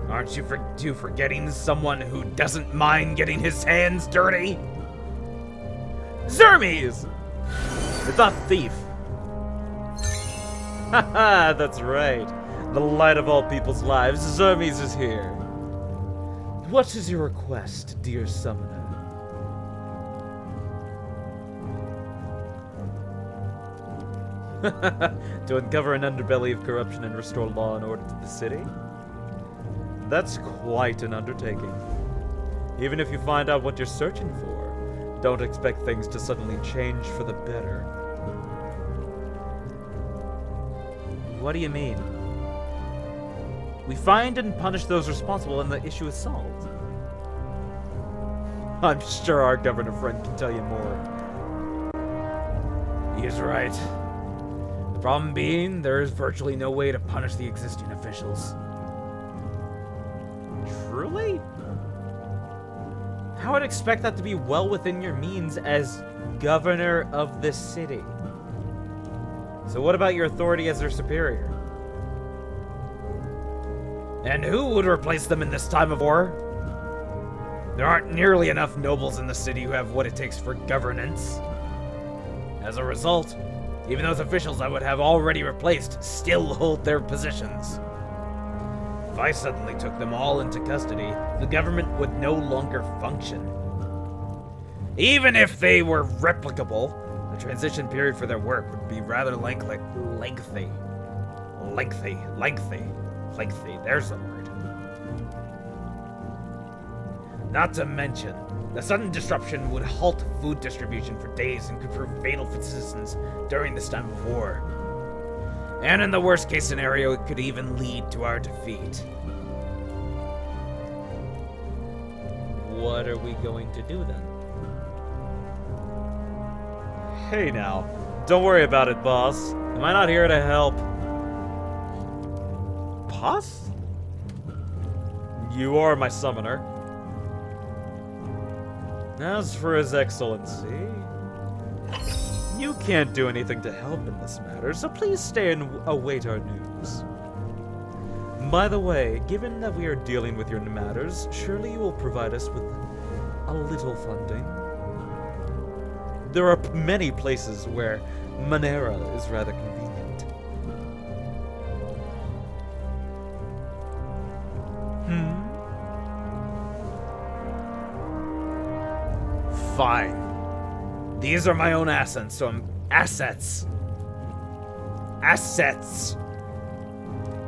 Aren't you forgetting someone who doesn't mind getting his hands dirty? Zermes! The thief. Haha, that's right. The light of all people's lives, Zermes is here. What is your request, dear summoner? To uncover an underbelly of corruption and restore law and order to the city? That's quite an undertaking. Even if you find out what you're searching for, don't expect things to suddenly change for the better. What do you mean? We find and punish those responsible and the issue is solved. I'm sure our governor friend can tell you more. He is right. The problem being, there is virtually no way to punish the existing officials. Truly? I would expect that to be well within your means as governor of the city. So what about your authority as their superior? And who would replace them in this time of war? There aren't nearly enough nobles in the city who have what it takes for governance. As a result, even those officials I would have already replaced still hold their positions. If I suddenly took them all into custody, the government would no longer function. Even if they were replicable, the transition period for their work would be rather lengthy. There's the word. Not to mention, the sudden disruption would halt food distribution for days and could prove fatal for citizens during this time of war. And in the worst case scenario, it could even lead to our defeat. What are we going to do then? Hey now, don't worry about it, boss. Am I not here to help? Boss? You are my summoner. As for His Excellency, you can't do anything to help in this matter, so please stay and await our news. By the way, given that we are dealing with your matters, surely you will provide us with a little funding. There are many places where Monera is rather convenient. Fine. These are my own assets, so assets.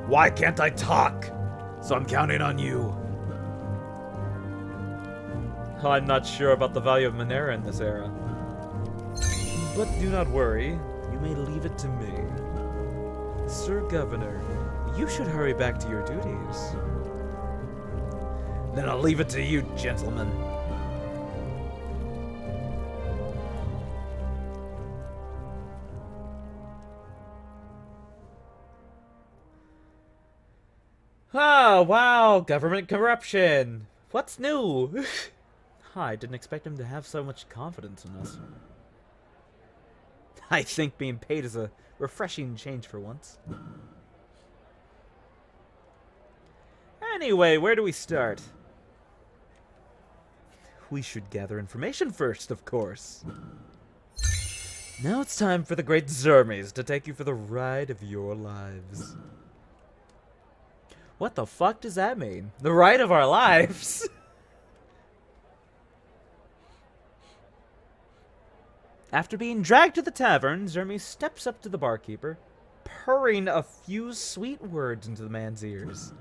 Why can't I talk? So I'm counting on you. I'm not sure about the value of Monera in this era. But do not worry, you may leave it to me. Sir Governor, you should hurry back to your duties. Then I'll leave it to you, gentlemen. Oh, wow, government corruption. What's new? I didn't expect him to have so much confidence in us. I think being paid is a refreshing change for once. Anyway, where do we start? We should gather information first, of course. Now it's time for the great Zermes to take you for the ride of your lives. What the fuck does that mean? The ride of our lives? After being dragged to the tavern, Zermes steps up to the barkeeper, purring a few sweet words into the man's ears.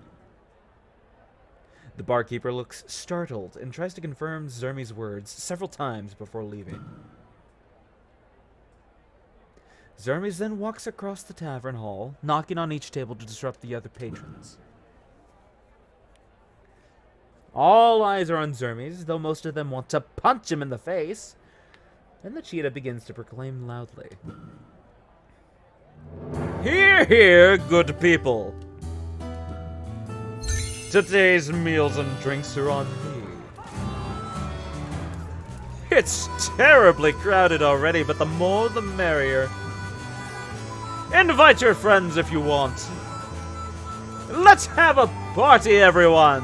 The barkeeper looks startled and tries to confirm Zermes' words several times before leaving. Zermes then walks across the tavern hall, knocking on each table to disrupt the other patrons. All eyes are on Zermes, though most of them want to punch him in the face. Then the cheetah begins to proclaim loudly. Hear, hear, good people. Today's meals and drinks are on me. It's terribly crowded already, but the more the merrier. Invite your friends if you want. Let's have a party, everyone.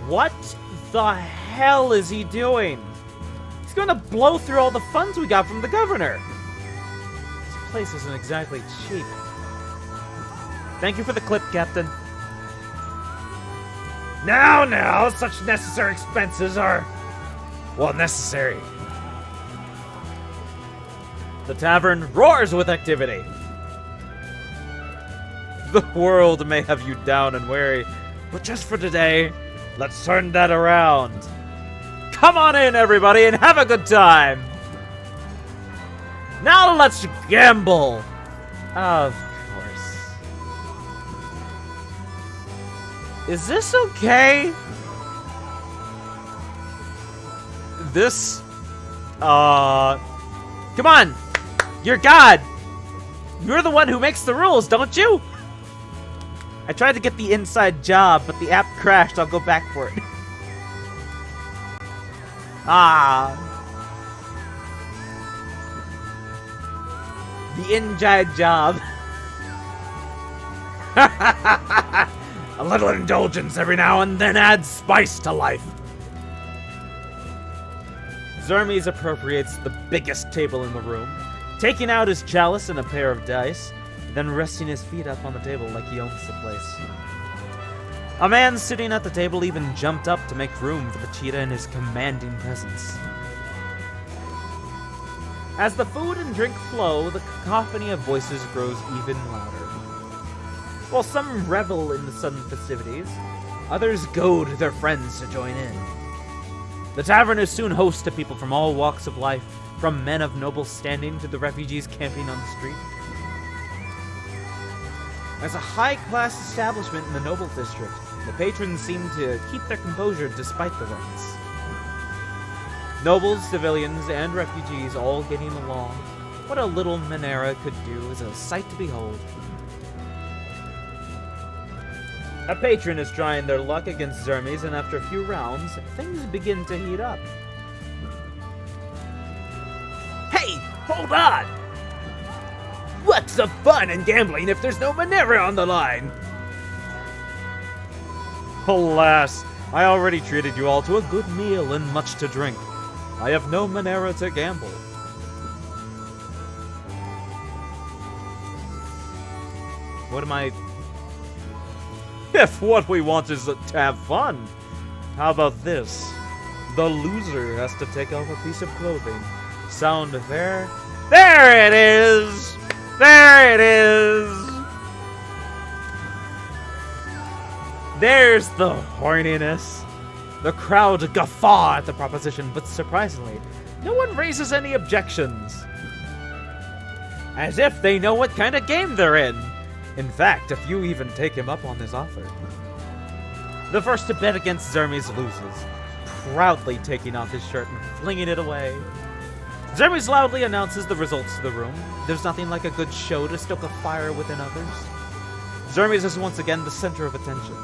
What the hell is he doing? He's going to blow through all the funds we got from the governor. This place isn't exactly cheap. Thank you for the clip, Captain. Now, such necessary expenses are, well, necessary. The tavern roars with activity. The world may have you down and weary, but just for today, let's turn that around. Come on in, everybody, and have a good time. Now let's gamble. Of course. Is this okay? This, come on. You're God. You're the one who makes the rules, don't you? I tried to get the inside job, but the app crashed. I'll go back for it. The inside job. A little indulgence every now and then adds spice to life. Zermes appropriates the biggest table in the room, taking out his chalice and a pair of dice, then resting his feet up on the table like he owns the place. A man sitting at the table even jumped up to make room for the cheetah in his commanding presence. As the food and drink flow, the cacophony of voices grows even louder. While some revel in the sudden festivities, others goad their friends to join in. The tavern is soon host to people from all walks of life, from men of noble standing to the refugees camping on the street. As a high-class establishment in the noble district, the patrons seem to keep their composure despite the riots. Nobles, civilians, and refugees all getting along. What a little Monera could do is a sight to behold. A patron is trying their luck against Zermes, and after a few rounds, things begin to heat up. Hey, hold on! What's the fun in gambling if there's no Monera on the line? Alas, I already treated you all to a good meal and much to drink. I have no Monera to gamble. What am I... If what we want is to have fun, how about this? The loser has to take off a piece of clothing. Sound fair? There it is! There it is! There's the horniness. The crowd guffaw at the proposition, but surprisingly, no one raises any objections. As if they know what kind of game they're in. In fact, a few even take him up on his offer. The first to bet against Zermes loses, proudly taking off his shirt and flinging it away. Zermes loudly announces the results to the room. There's nothing like a good show to stoke a fire within others. Zermes is once again the center of attention.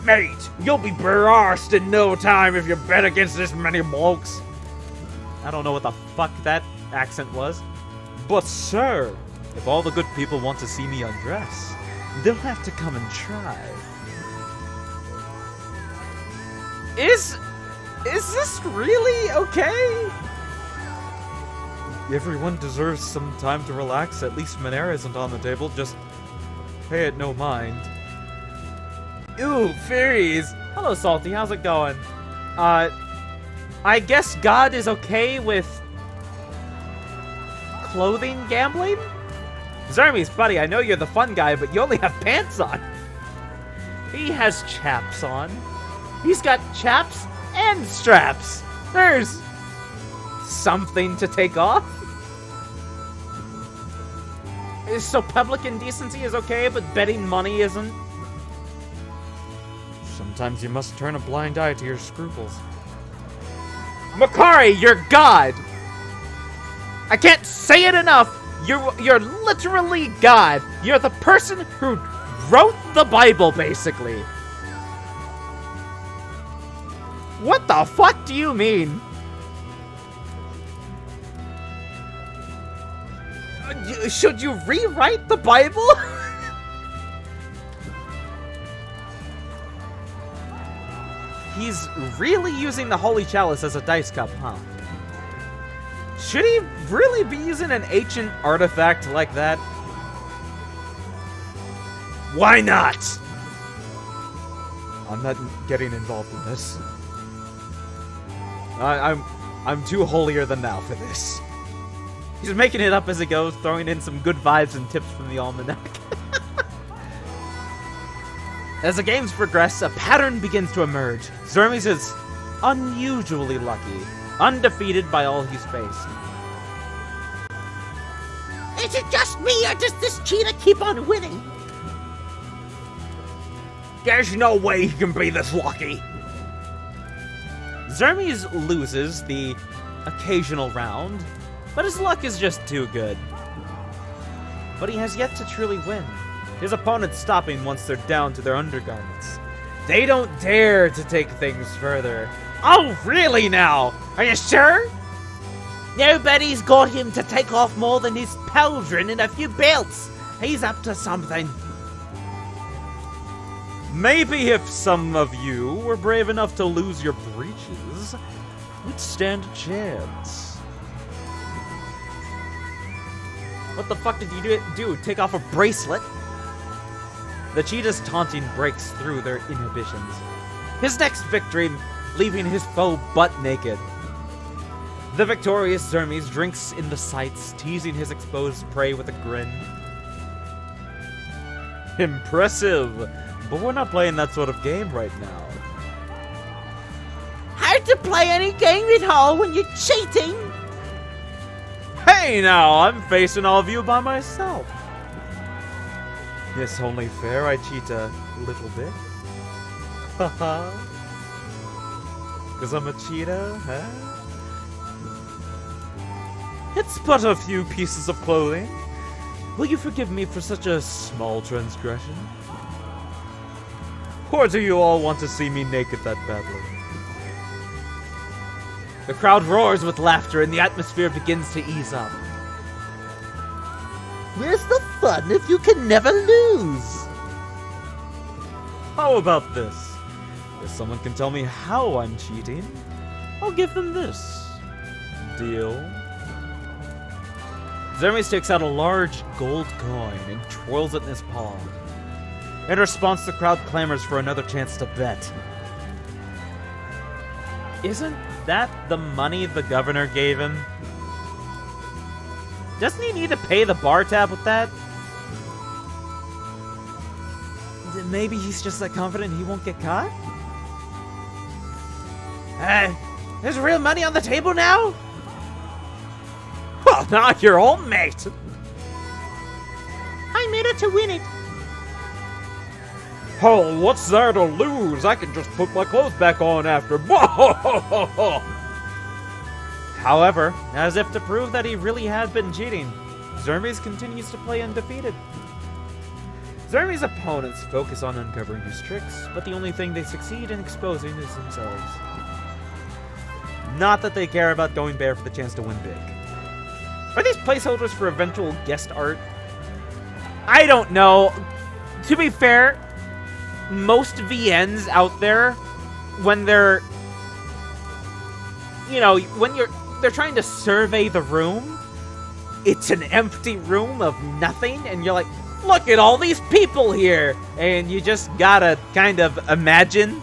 Mate, you'll be brassed in no time if you bet against this many blokes. I don't know what the fuck that accent was. But sir, if all the good people want to see me undress, they'll have to come and try. Is this really okay? Everyone deserves some time to relax. At least Monera isn't on the table. Just pay it no mind. Ooh, fairies! Hello, Salty. How's it going? I guess God is okay with clothing gambling? Zermes, buddy, I know you're the fun guy, but you only have pants on. He has chaps on. He's got chaps and straps. There's something to take off. So public indecency is okay, but betting money isn't? Sometimes you must turn a blind eye to your scruples. Makari, you're God! I can't say it enough! You're literally God! You're the person who wrote the Bible, basically! What the fuck do you mean? Should you rewrite the Bible? He's really using the Holy Chalice as a dice cup, huh? Should he really be using an ancient artifact like that? Why not? I'm not getting involved in this. I'm too holier than thou for this. He's making it up as he goes, throwing in some good vibes and tips from the almanac. As the games progress, a pattern begins to emerge. Zermes is unusually lucky, undefeated by all he's faced. Is it just me, or does this cheetah keep on winning? There's no way he can be this lucky. Zermes loses the occasional round, but his luck is just too good. But he has yet to truly win. His opponents stopping once they're down to their undergarments. They don't dare to take things further. Oh, really now? Are you sure? Nobody's got him to take off more than his pauldron and a few belts. He's up to something. Maybe if some of you were brave enough to lose your breeches, we'd stand a chance. What the fuck did you do? Take off a bracelet? The cheetah's taunting breaks through their inhibitions. His next victory, leaving his foe butt naked. The victorious Zermes drinks in the sights, teasing his exposed prey with a grin. Impressive, but we're not playing that sort of game right now. Hard to play any game at all when you're cheating. Hey now, I'm facing all of you by myself. It's only fair I cheat a little bit. Haha. Cause I'm a cheetah, huh? It's but a few pieces of clothing. Will you forgive me for such a small transgression? Or do you all want to see me naked that badly? The crowd roars with laughter and the atmosphere begins to ease up. Where's the fun if you can never lose? How about this? If someone can tell me how I'm cheating, I'll give them this. Deal? Zermes takes out a large gold coin and twirls it in his palm. In response, the crowd clamors for another chance to bet. Isn't that the money the governor gave him? Doesn't he need to pay the bar tab with that? Maybe he's just that confident he won't get caught? There's real money on the table now? Well, now you're all mate. I'm in it to win it. Oh, what's there to lose? I can just put my clothes back on after. However, as if to prove that he really had been cheating, Zermes continues to play undefeated. Zermi's opponents focus on uncovering his tricks, but the only thing they succeed in exposing is themselves. Not that they care about going bare for the chance to win big. Are these placeholders for eventual guest art? I don't know. To be fair, most VNs out there, when they're, they're trying to survey the room, it's an empty room of nothing, and you're like, look at all these people here! And you just gotta kind of imagine.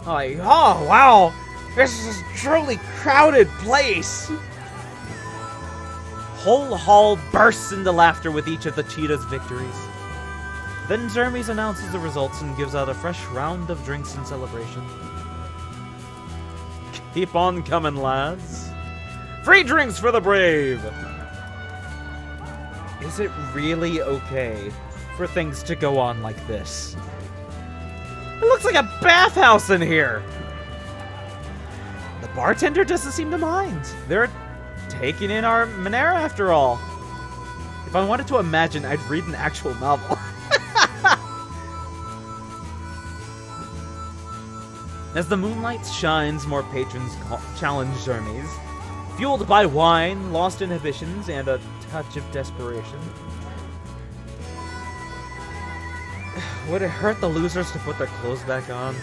Like, oh, wow, this is a truly crowded place! Whole hall bursts into laughter with each of the cheetahs' victories. Then Zermes announces the results and gives out a fresh round of drinks in celebration. Keep on coming, lads. Free drinks for the brave! Is it really okay for things to go on like this? It looks like a bathhouse in here! The bartender doesn't seem to mind. They're taking in our Monera after all. If I wanted to imagine, I'd read an actual novel. As the moonlight shines, more patrons challenge Zermes. Fueled by wine, lost inhibitions, and a touch of desperation. Would it hurt the losers to put their clothes back on?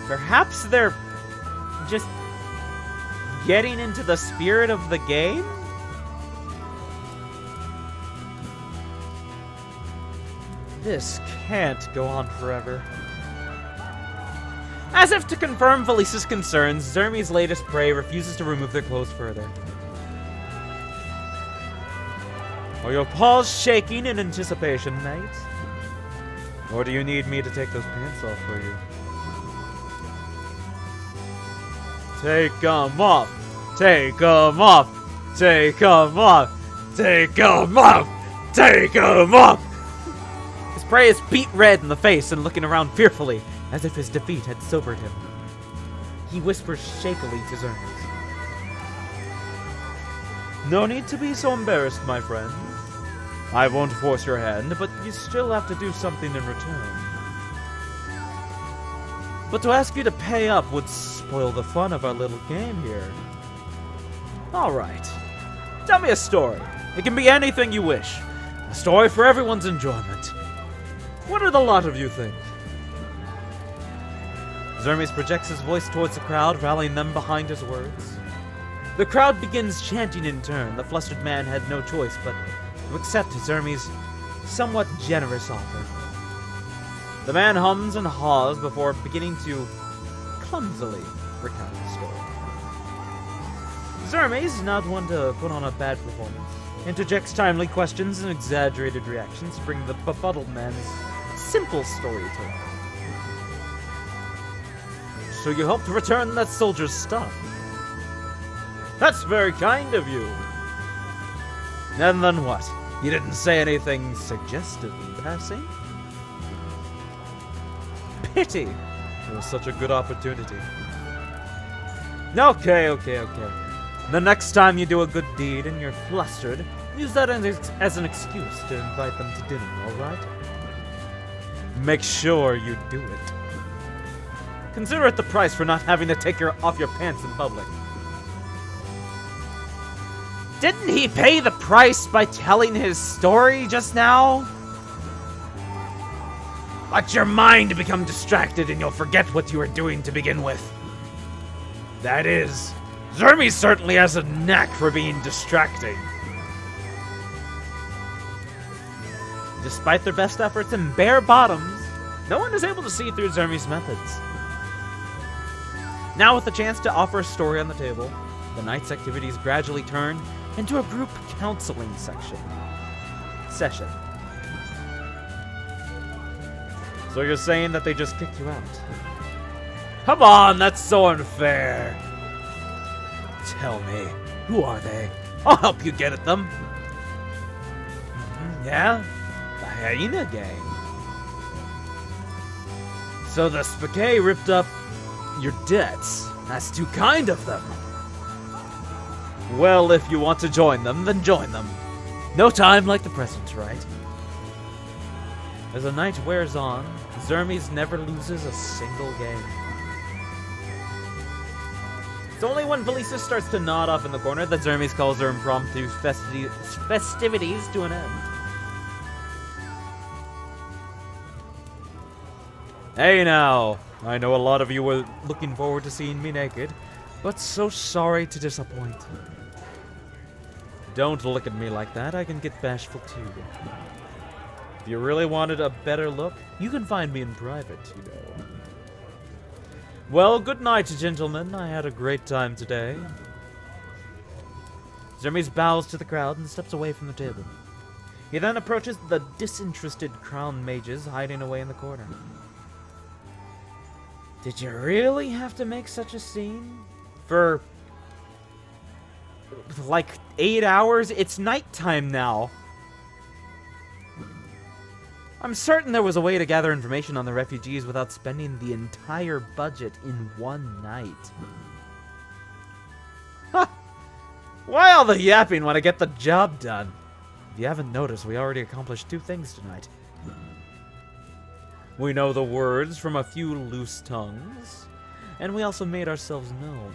Perhaps they're just getting into the spirit of the game? This can't go on forever. As if to confirm Felice's concerns, Zermi's latest prey refuses to remove their clothes further. Are your paws shaking in anticipation, mate? Or do you need me to take those pants off for you? Take 'em off! Take 'em off! Take 'em off! Take 'em off! Take 'em off! His prey is beet red in the face and looking around fearfully, as if his defeat had sobered him. He whispers shakily to Zermes. No need to be so embarrassed, my friend. I won't force your hand, but you still have to do something in return. But to ask you to pay up would spoil the fun of our little game here. Alright. Tell me a story. It can be anything you wish. A story for everyone's enjoyment. What do the lot of you think? Zermes projects his voice towards the crowd, rallying them behind his words. The crowd begins chanting in turn. The flustered man had no choice but to accept Zermes' somewhat generous offer. The man hums and haws before beginning to clumsily recount the story. Zermes, not one to put on a bad performance, interjects timely questions and exaggerated reactions to bring the befuddled man's simple story to life. So you helped return that soldier's stuff. That's very kind of you. And then what? You didn't say anything suggestive in passing? Pity. It was such a good opportunity. Okay. The next time you do a good deed and you're flustered, use that as an excuse to invite them to dinner, alright? Make sure you do it. Consider it the price for not having to take off your pants in public. Didn't he pay the price by telling his story just now? Let your mind become distracted and you'll forget what you were doing to begin with. That is, Zermes certainly has a knack for being distracting. Despite their best efforts and bare bottoms, no one is able to see through Zermes' methods. Now with the chance to offer a story on the table, the night's activities gradually turn into a group counseling session. So you're saying that they just kicked you out? Come on, that's so unfair. Tell me, who are they? I'll help you get at them. Yeah? The Hyena Gang. So the Spaghetti ripped up your debts. That's too kind of them. Well, if you want to join them, then join them. No time like the present, right? As the night wears on, Zermes never loses a single game. It's only when Felicia starts to nod off in the corner that Zermes calls her impromptu festivities to an end. Hey now! I know a lot of you were looking forward to seeing me naked, but so sorry to disappoint. Don't look at me like that, I can get bashful too. If you really wanted a better look, you can find me in private, you know. Well, good night, gentlemen. I had a great time today. Zermes bows to the crowd and steps away from the table. He then approaches the disinterested crown mages hiding away in the corner. Did you really have to make such a scene? For like 8 hours? It's nighttime now. I'm certain there was a way to gather information on the refugees without spending the entire budget in one night. Ha! Why all the yapping when I get the job done? If you haven't noticed, we already accomplished 2 things tonight. We know the words from a few loose tongues, and we also made ourselves known.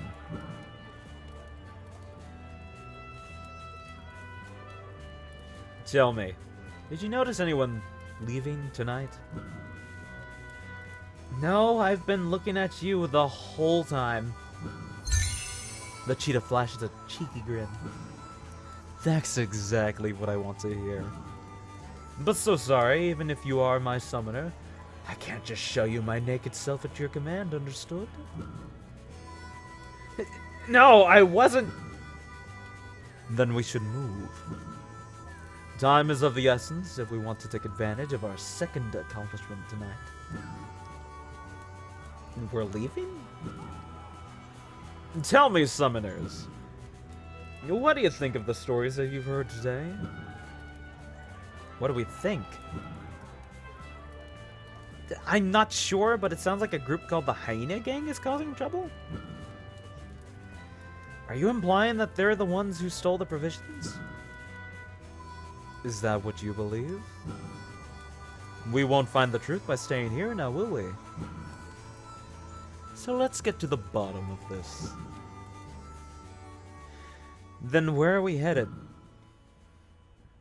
Tell me, did you notice anyone leaving tonight? No, I've been looking at you the whole time. The cheetah flashes a cheeky grin. That's exactly what I want to hear. But so sorry, even if you are my summoner, I can't just show you my naked self at your command, understood? No, I wasn't. Then we should move. Time is of the essence if we want to take advantage of our second accomplishment tonight. We're leaving? Tell me, summoners, what do you think of the stories that you've heard today? What do we think? I'm not sure, but it sounds like a group called the Hyena Gang is causing trouble? Are you implying that they're the ones who stole the provisions? Is that what you believe? We won't find the truth by staying here now, will we? So let's get to the bottom of this. Then where are we headed?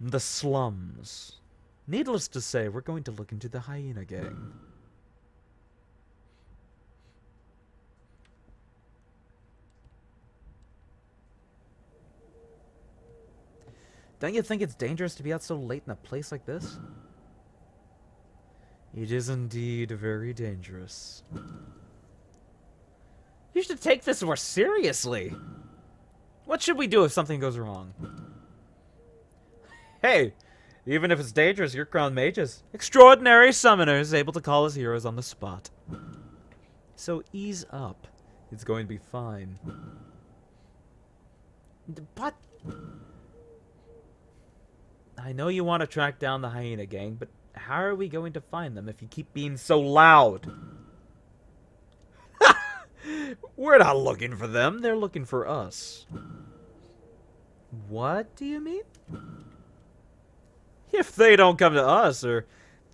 The slums. Needless to say, we're going to look into the Hyena Gang. Don't you think it's dangerous to be out so late in a place like this? It is indeed very dangerous. You should take this more seriously. What should we do if something goes wrong? Hey, even if it's dangerous, you're crown mages. Extraordinary summoners able to call us heroes on the spot. So ease up. It's going to be fine. But I know you want to track down the Hyena Gang, but how are we going to find them if you keep being so loud? We're not looking for them. They're looking for us. What do you mean? If they don't come to us, or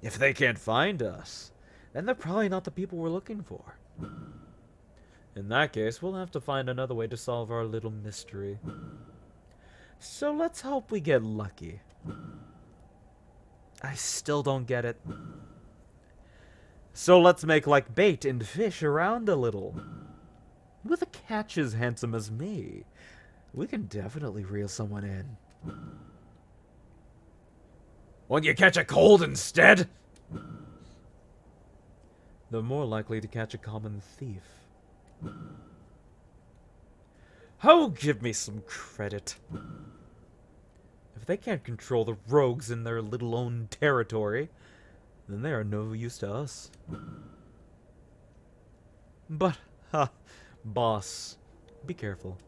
if they can't find us, then they're probably not the people we're looking for. In that case, we'll have to find another way to solve our little mystery. So let's hope we get lucky. I still don't get it. So let's make like bait and fish around a little. With a catch as handsome as me, we can definitely reel someone in. Won't you catch a cold instead? They're more likely to catch a common thief. Oh, give me some credit. If they can't control the rogues in their little own territory, then they are no use to us. But, boss, be careful.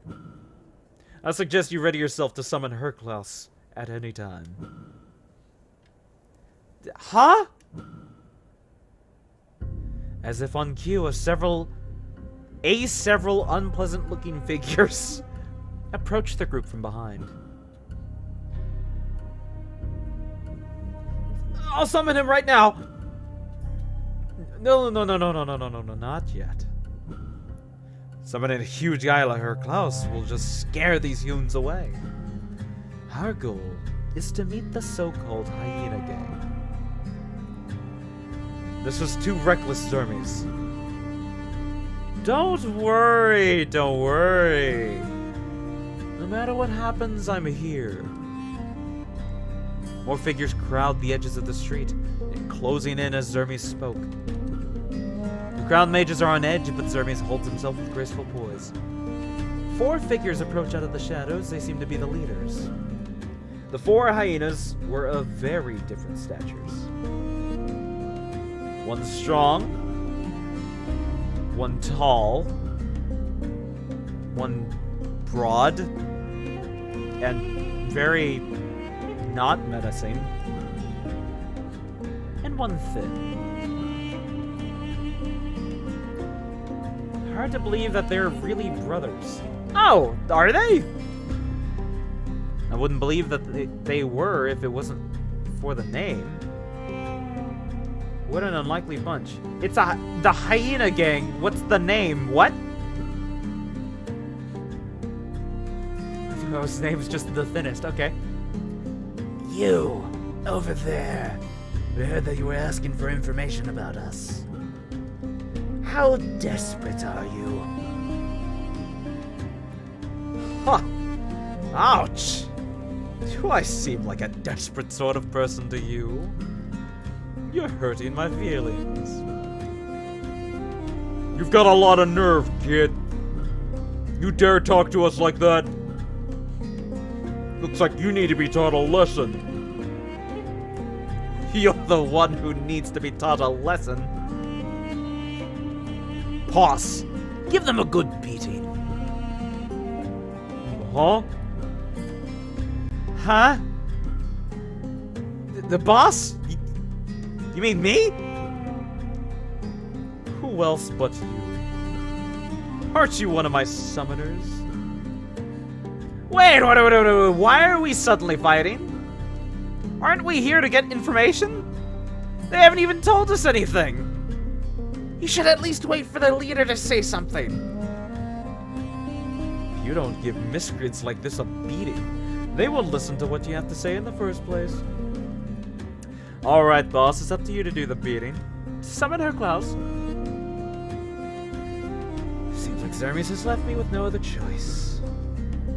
I suggest you ready yourself to summon Herklaus at any time. Huh? As if on cue, several unpleasant-looking figures approach the group from behind. I'll summon him right now. No, not yet. Summoning a huge guy like Herr Klaus will just scare these humans away. Our goal is to meet the so-called hyena gang. This was too reckless, Zermes. Don't worry, don't worry. No matter what happens, I'm here. More figures crowd the edges of the street, closing in as Zermes spoke. The crowned mages are on edge, but Zermes holds himself with graceful poise. 4 figures approach out of the shadows. They seem to be the leaders. The 4 hyenas were of very different statures. One strong, one tall, one broad, and very not menacing, and one thin. Hard to believe that they're really brothers. Oh, are they? I wouldn't believe that they were if it wasn't for the name. What an unlikely bunch. It's the hyena gang. What's the name? What? Oh, his name's just the thinnest. Okay. You, over there. We heard that you were asking for information about us. How desperate are you? Huh. Ouch. Do I seem like a desperate sort of person to you? You're hurting my feelings. You've got a lot of nerve, kid. You dare talk to us like that? Looks like you need to be taught a lesson. You're the one who needs to be taught a lesson. Pause. Give them a good beating. Huh? Huh? The boss? You mean me? Who else but you? Aren't you one of my summoners? Wait, why are we suddenly fighting? Aren't we here to get information? They haven't even told us anything. You should at least wait for the leader to say something. If you don't give miscreants like this a beating, they will listen to what you have to say in the first place. Alright, boss, it's up to you to do the beating. Summon her, Klaus. Seems like Zermes has left me with no other choice.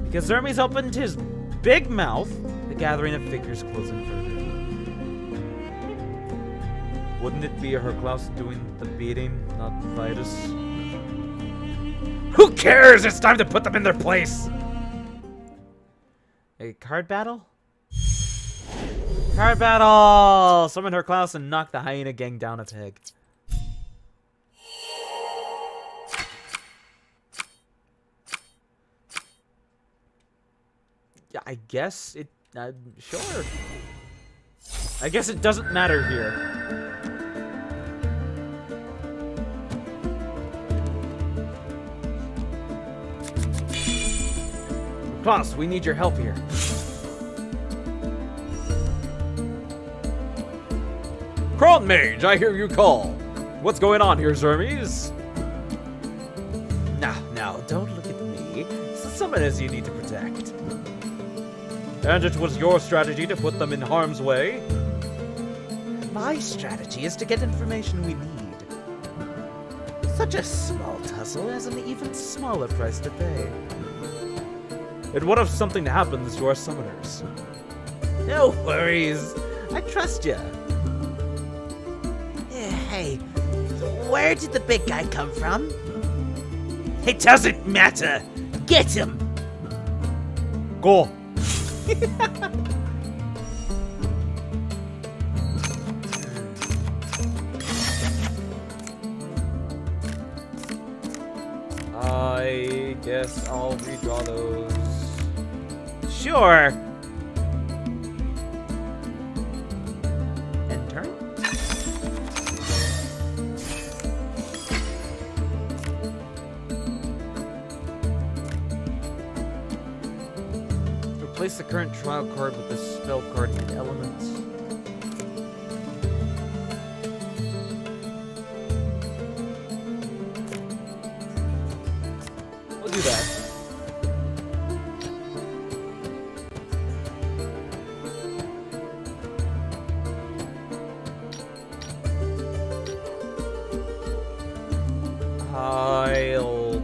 Because Zermes opened his big mouth, the gathering of figures closing further. Wouldn't it be Herr Klaus doing the beating, not Vitus? Who cares? It's time to put them in their place. A card battle? Card battle! Summon Herr Klaus and knock the hyena gang down a peg. Yeah, I guess it... sure. I guess it doesn't matter here. Klaus, we need your help here. Crown Mage, I hear you call. What's going on here, Zermes? Now, don't look at me. It's the summoners you need to protect. And it was your strategy to put them in harm's way? My strategy is to get information we need. Such a small tussle has an even smaller price to pay. And what if something happens to our summoners? No worries. I trust you. Hey, where did the big guy come from? It doesn't matter. Get him! Go. I guess I'll redraw those. Sure. End turn. Replace the current trial card with the spell card and elements.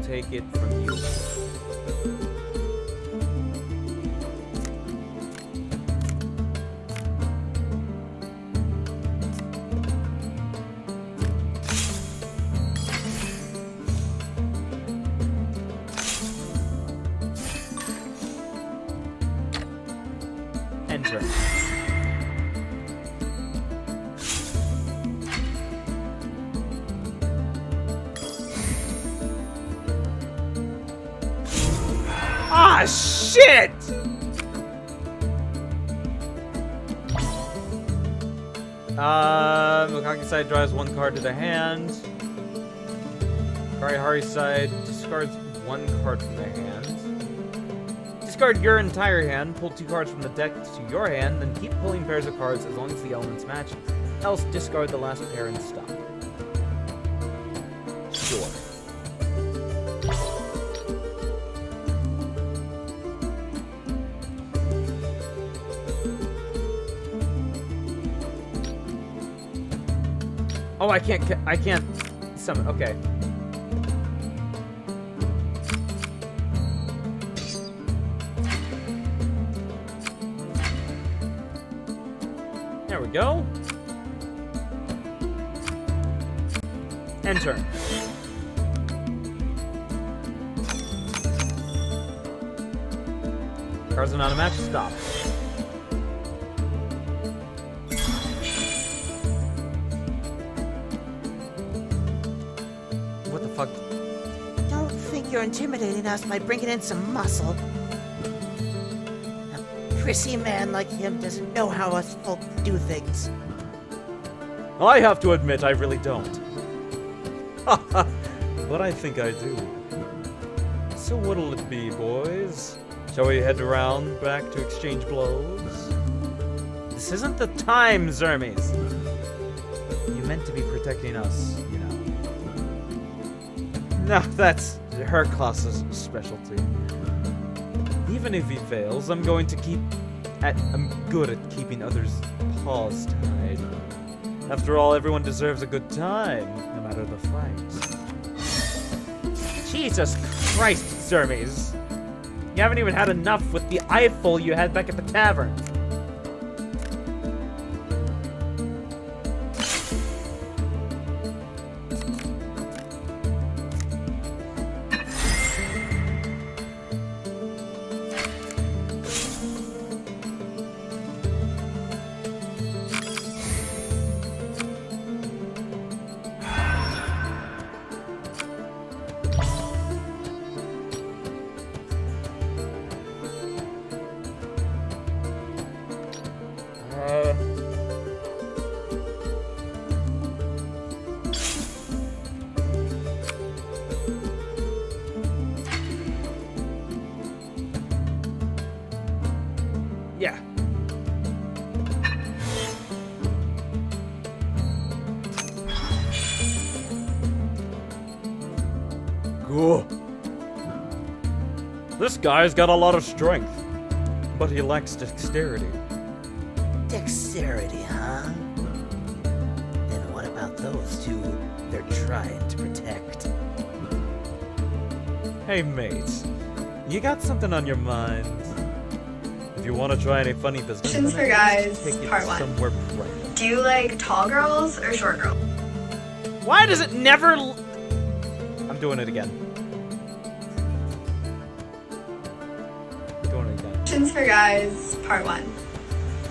take it from you. Enter. Ah, shit! Mukaki side draws one card to the hand. Karihari side discards one card from the hand. Discard your entire hand, pull 2 cards from the deck to your hand, then keep pulling pairs of cards as long as the elements match. Else discard the last pair and stop. Sure. Oh, I can't summon. Okay. There we go. Enter. Cards are not a match. Stop. What the fuck? Don't think you're intimidating us by bringing in some muscle. A prissy man like him doesn't know how us folk do things. I have to admit, I really don't. But I think I do. So what'll it be, boys? Shall we head around back to exchange blows? This isn't the time, Zermes. You meant to be protecting us, you know. No, that's her class's specialty. Even if he fails, I'm good at keeping others' paws tied. After all, everyone deserves a good time, no matter the fight. Jesus Christ, Zermes! You haven't even had enough with the eyeful you had back at the tavern. Yeah. Cool. This guy's got a lot of strength, but he lacks dexterity. Dexterity, huh? Then what about those two they're trying to protect? Hey, mate. You got something on your mind? If you want to try any funny business, Questions then for at guys, least take it part 1. somewhere private. Do you like tall girls or short girls? Why does it never... I'm doing it again. Doing it again. Questions for guys, part 1.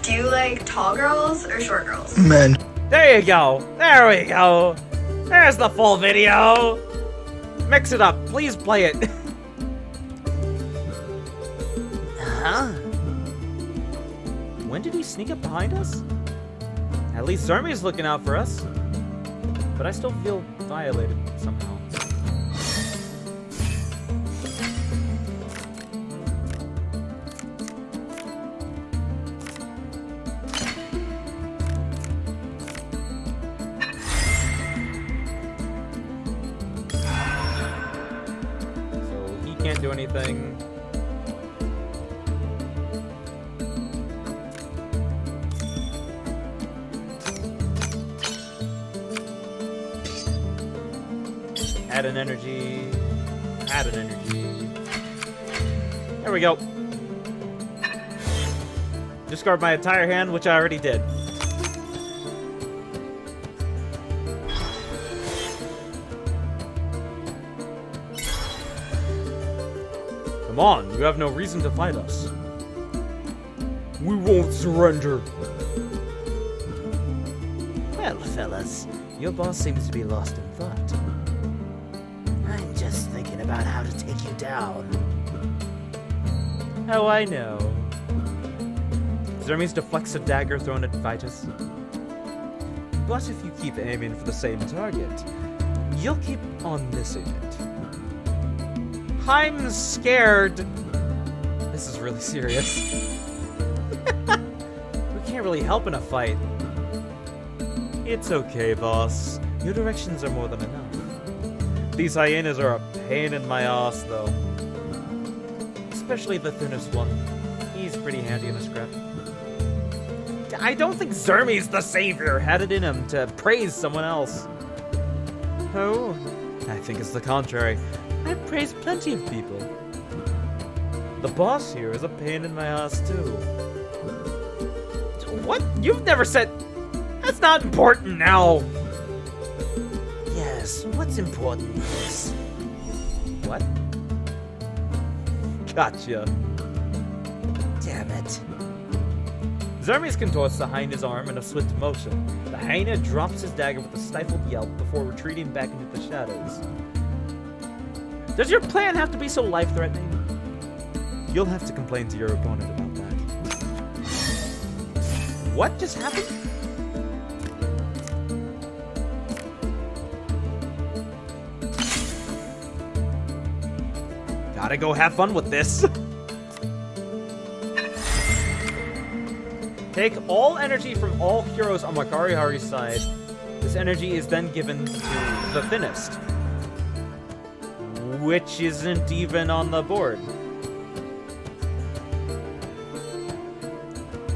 Do you like tall girls or short girls? Men. There you go. There we go. There's the full video. Mix it up. Please play it. Huh? When did he sneak up behind us? At least Zermi's looking out for us. But I still feel violated somehow. So he can't do anything. Add an energy. add an energy. There we go. Discard my entire hand, which I already did. Come on, you have no reason to fight us. We won't surrender. Well, fellas, your boss seems to be lost in thought. I'm just thinking about how to take you down. Oh, I know. Zermes deflects a dagger thrown at Vitus. But if you keep aiming for the same target, you'll keep on missing it. I'm scared. This is really serious. We can't really help in a fight. It's okay, boss. Your directions are more than enough. These hyenas are a pain in my ass, though. Especially the thinnest one. He's pretty handy in a scrap. I don't think Zermes the Savior had it in him to praise someone else. Oh, I think it's the contrary. I praise plenty of people. The boss here is a pain in my ass, too. What? You've never said... That's not important now. Yes, what's important is... What? Gotcha. Damn it. Zermes contorts the hyena's arm in a swift motion. The hyena drops his dagger with a stifled yelp before retreating back into the shadows. Does your plan have to be so life-threatening? You'll have to complain to your opponent about that. What just happened? Gotta go have fun with this. Take all energy from all heroes on Makarihari's side. This energy is then given to the thinnest, which isn't even on the board.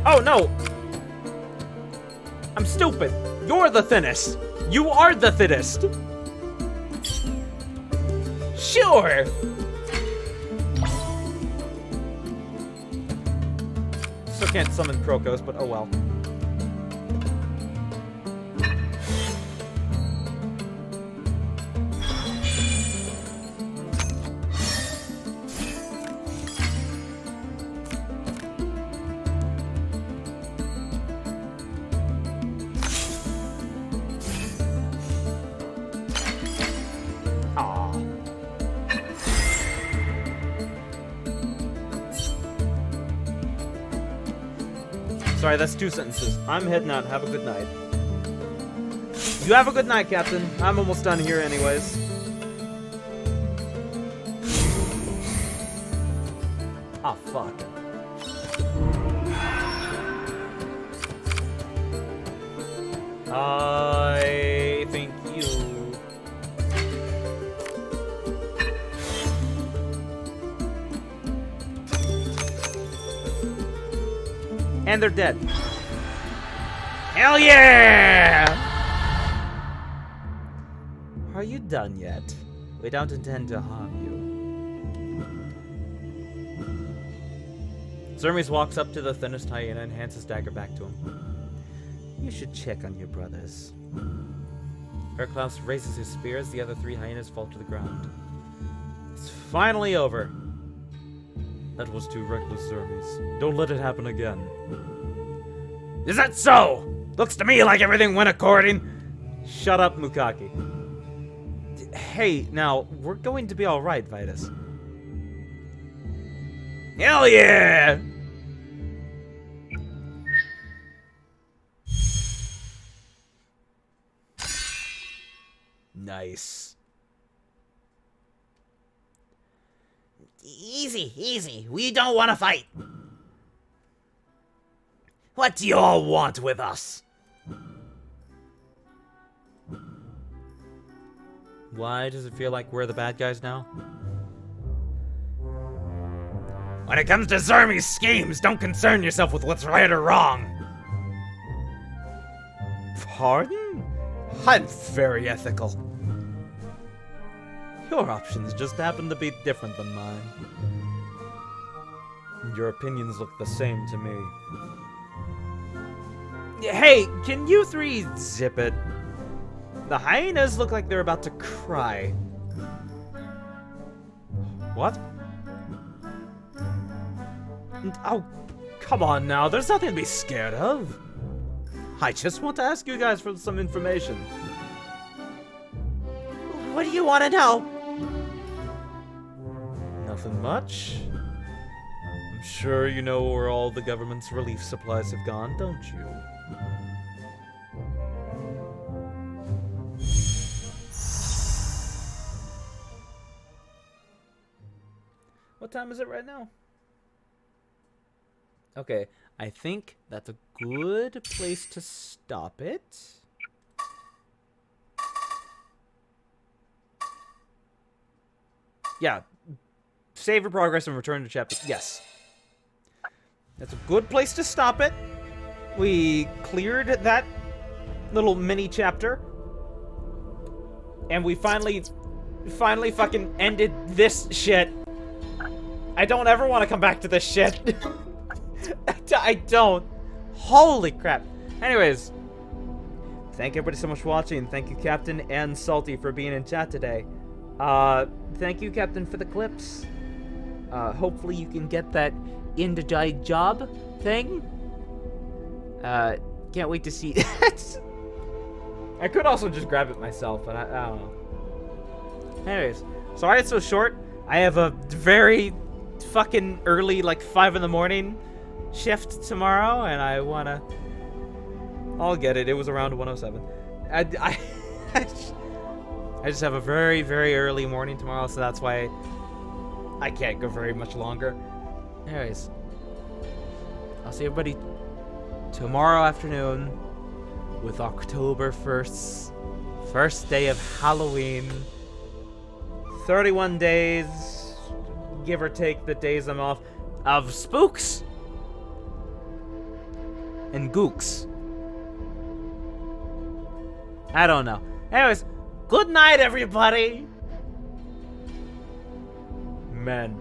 Oh no! I'm stupid. You're the thinnest. You are the thinnest. Sure. Still can't summon Krokos, but oh well. Sorry, that's 2 sentences. I'm heading out. Have a good night. You have a good night, Captain. I'm almost done here anyways. Ah, fuck. I think you... And they're dead. Hell yeah! Are you done yet? We don't intend to harm you. Zermes walks up to the thinnest hyena and hands his dagger back to him. You should check on your brothers. Herklaus raises his spear as the other 3 hyenas fall to the ground. It's finally over. That was too reckless, Zermes. Don't let it happen again. Is that so? Looks to me like everything went according. Shut up, Mukaki. Hey, now, we're going to be alright, Vitus. Hell yeah! Nice. Easy, easy. We don't want to fight. What do you all want with us? Why does it feel like we're the bad guys now? When it comes to Zermes' schemes, don't concern yourself with what's right or wrong. Pardon? I'm very ethical. Your options just happen to be different than mine. Your opinions look the same to me. Hey, can you three zip it? The hyenas look like they're about to cry. What? Oh, come on now. There's nothing to be scared of. I just want to ask you guys for some information. What do you want to know? Nothing much. I'm sure you know where all the government's relief supplies have gone, don't you? What time is it right now? Okay, I think that's a good place to stop it. Yeah. Save your progress and return to chapter. Yes. That's a good place to stop it. We cleared that little mini chapter. And we finally fucking ended this shit. I don't ever want to come back to this shit. I don't. Holy crap. Anyways. Thank everybody so much for watching. Thank you, Captain and Salty, for being in chat today. Thank you, Captain, for the clips. Hopefully you can get that in-the-die job thing. Can't wait to see that. I could also just grab it myself, but I don't know. Anyways, sorry it's so short. I have a very fucking early, like 5 in the morning shift tomorrow, and I wanna... I'll get it. It was around 1:07. I just have a very, very early morning tomorrow, so that's why I can't go very much longer. Anyways, I'll see everybody tomorrow afternoon with October 1st's first day of Halloween. 31 days, give or take the days I'm off, of spooks and gooks. I don't know. Anyways, good night, everybody! Man.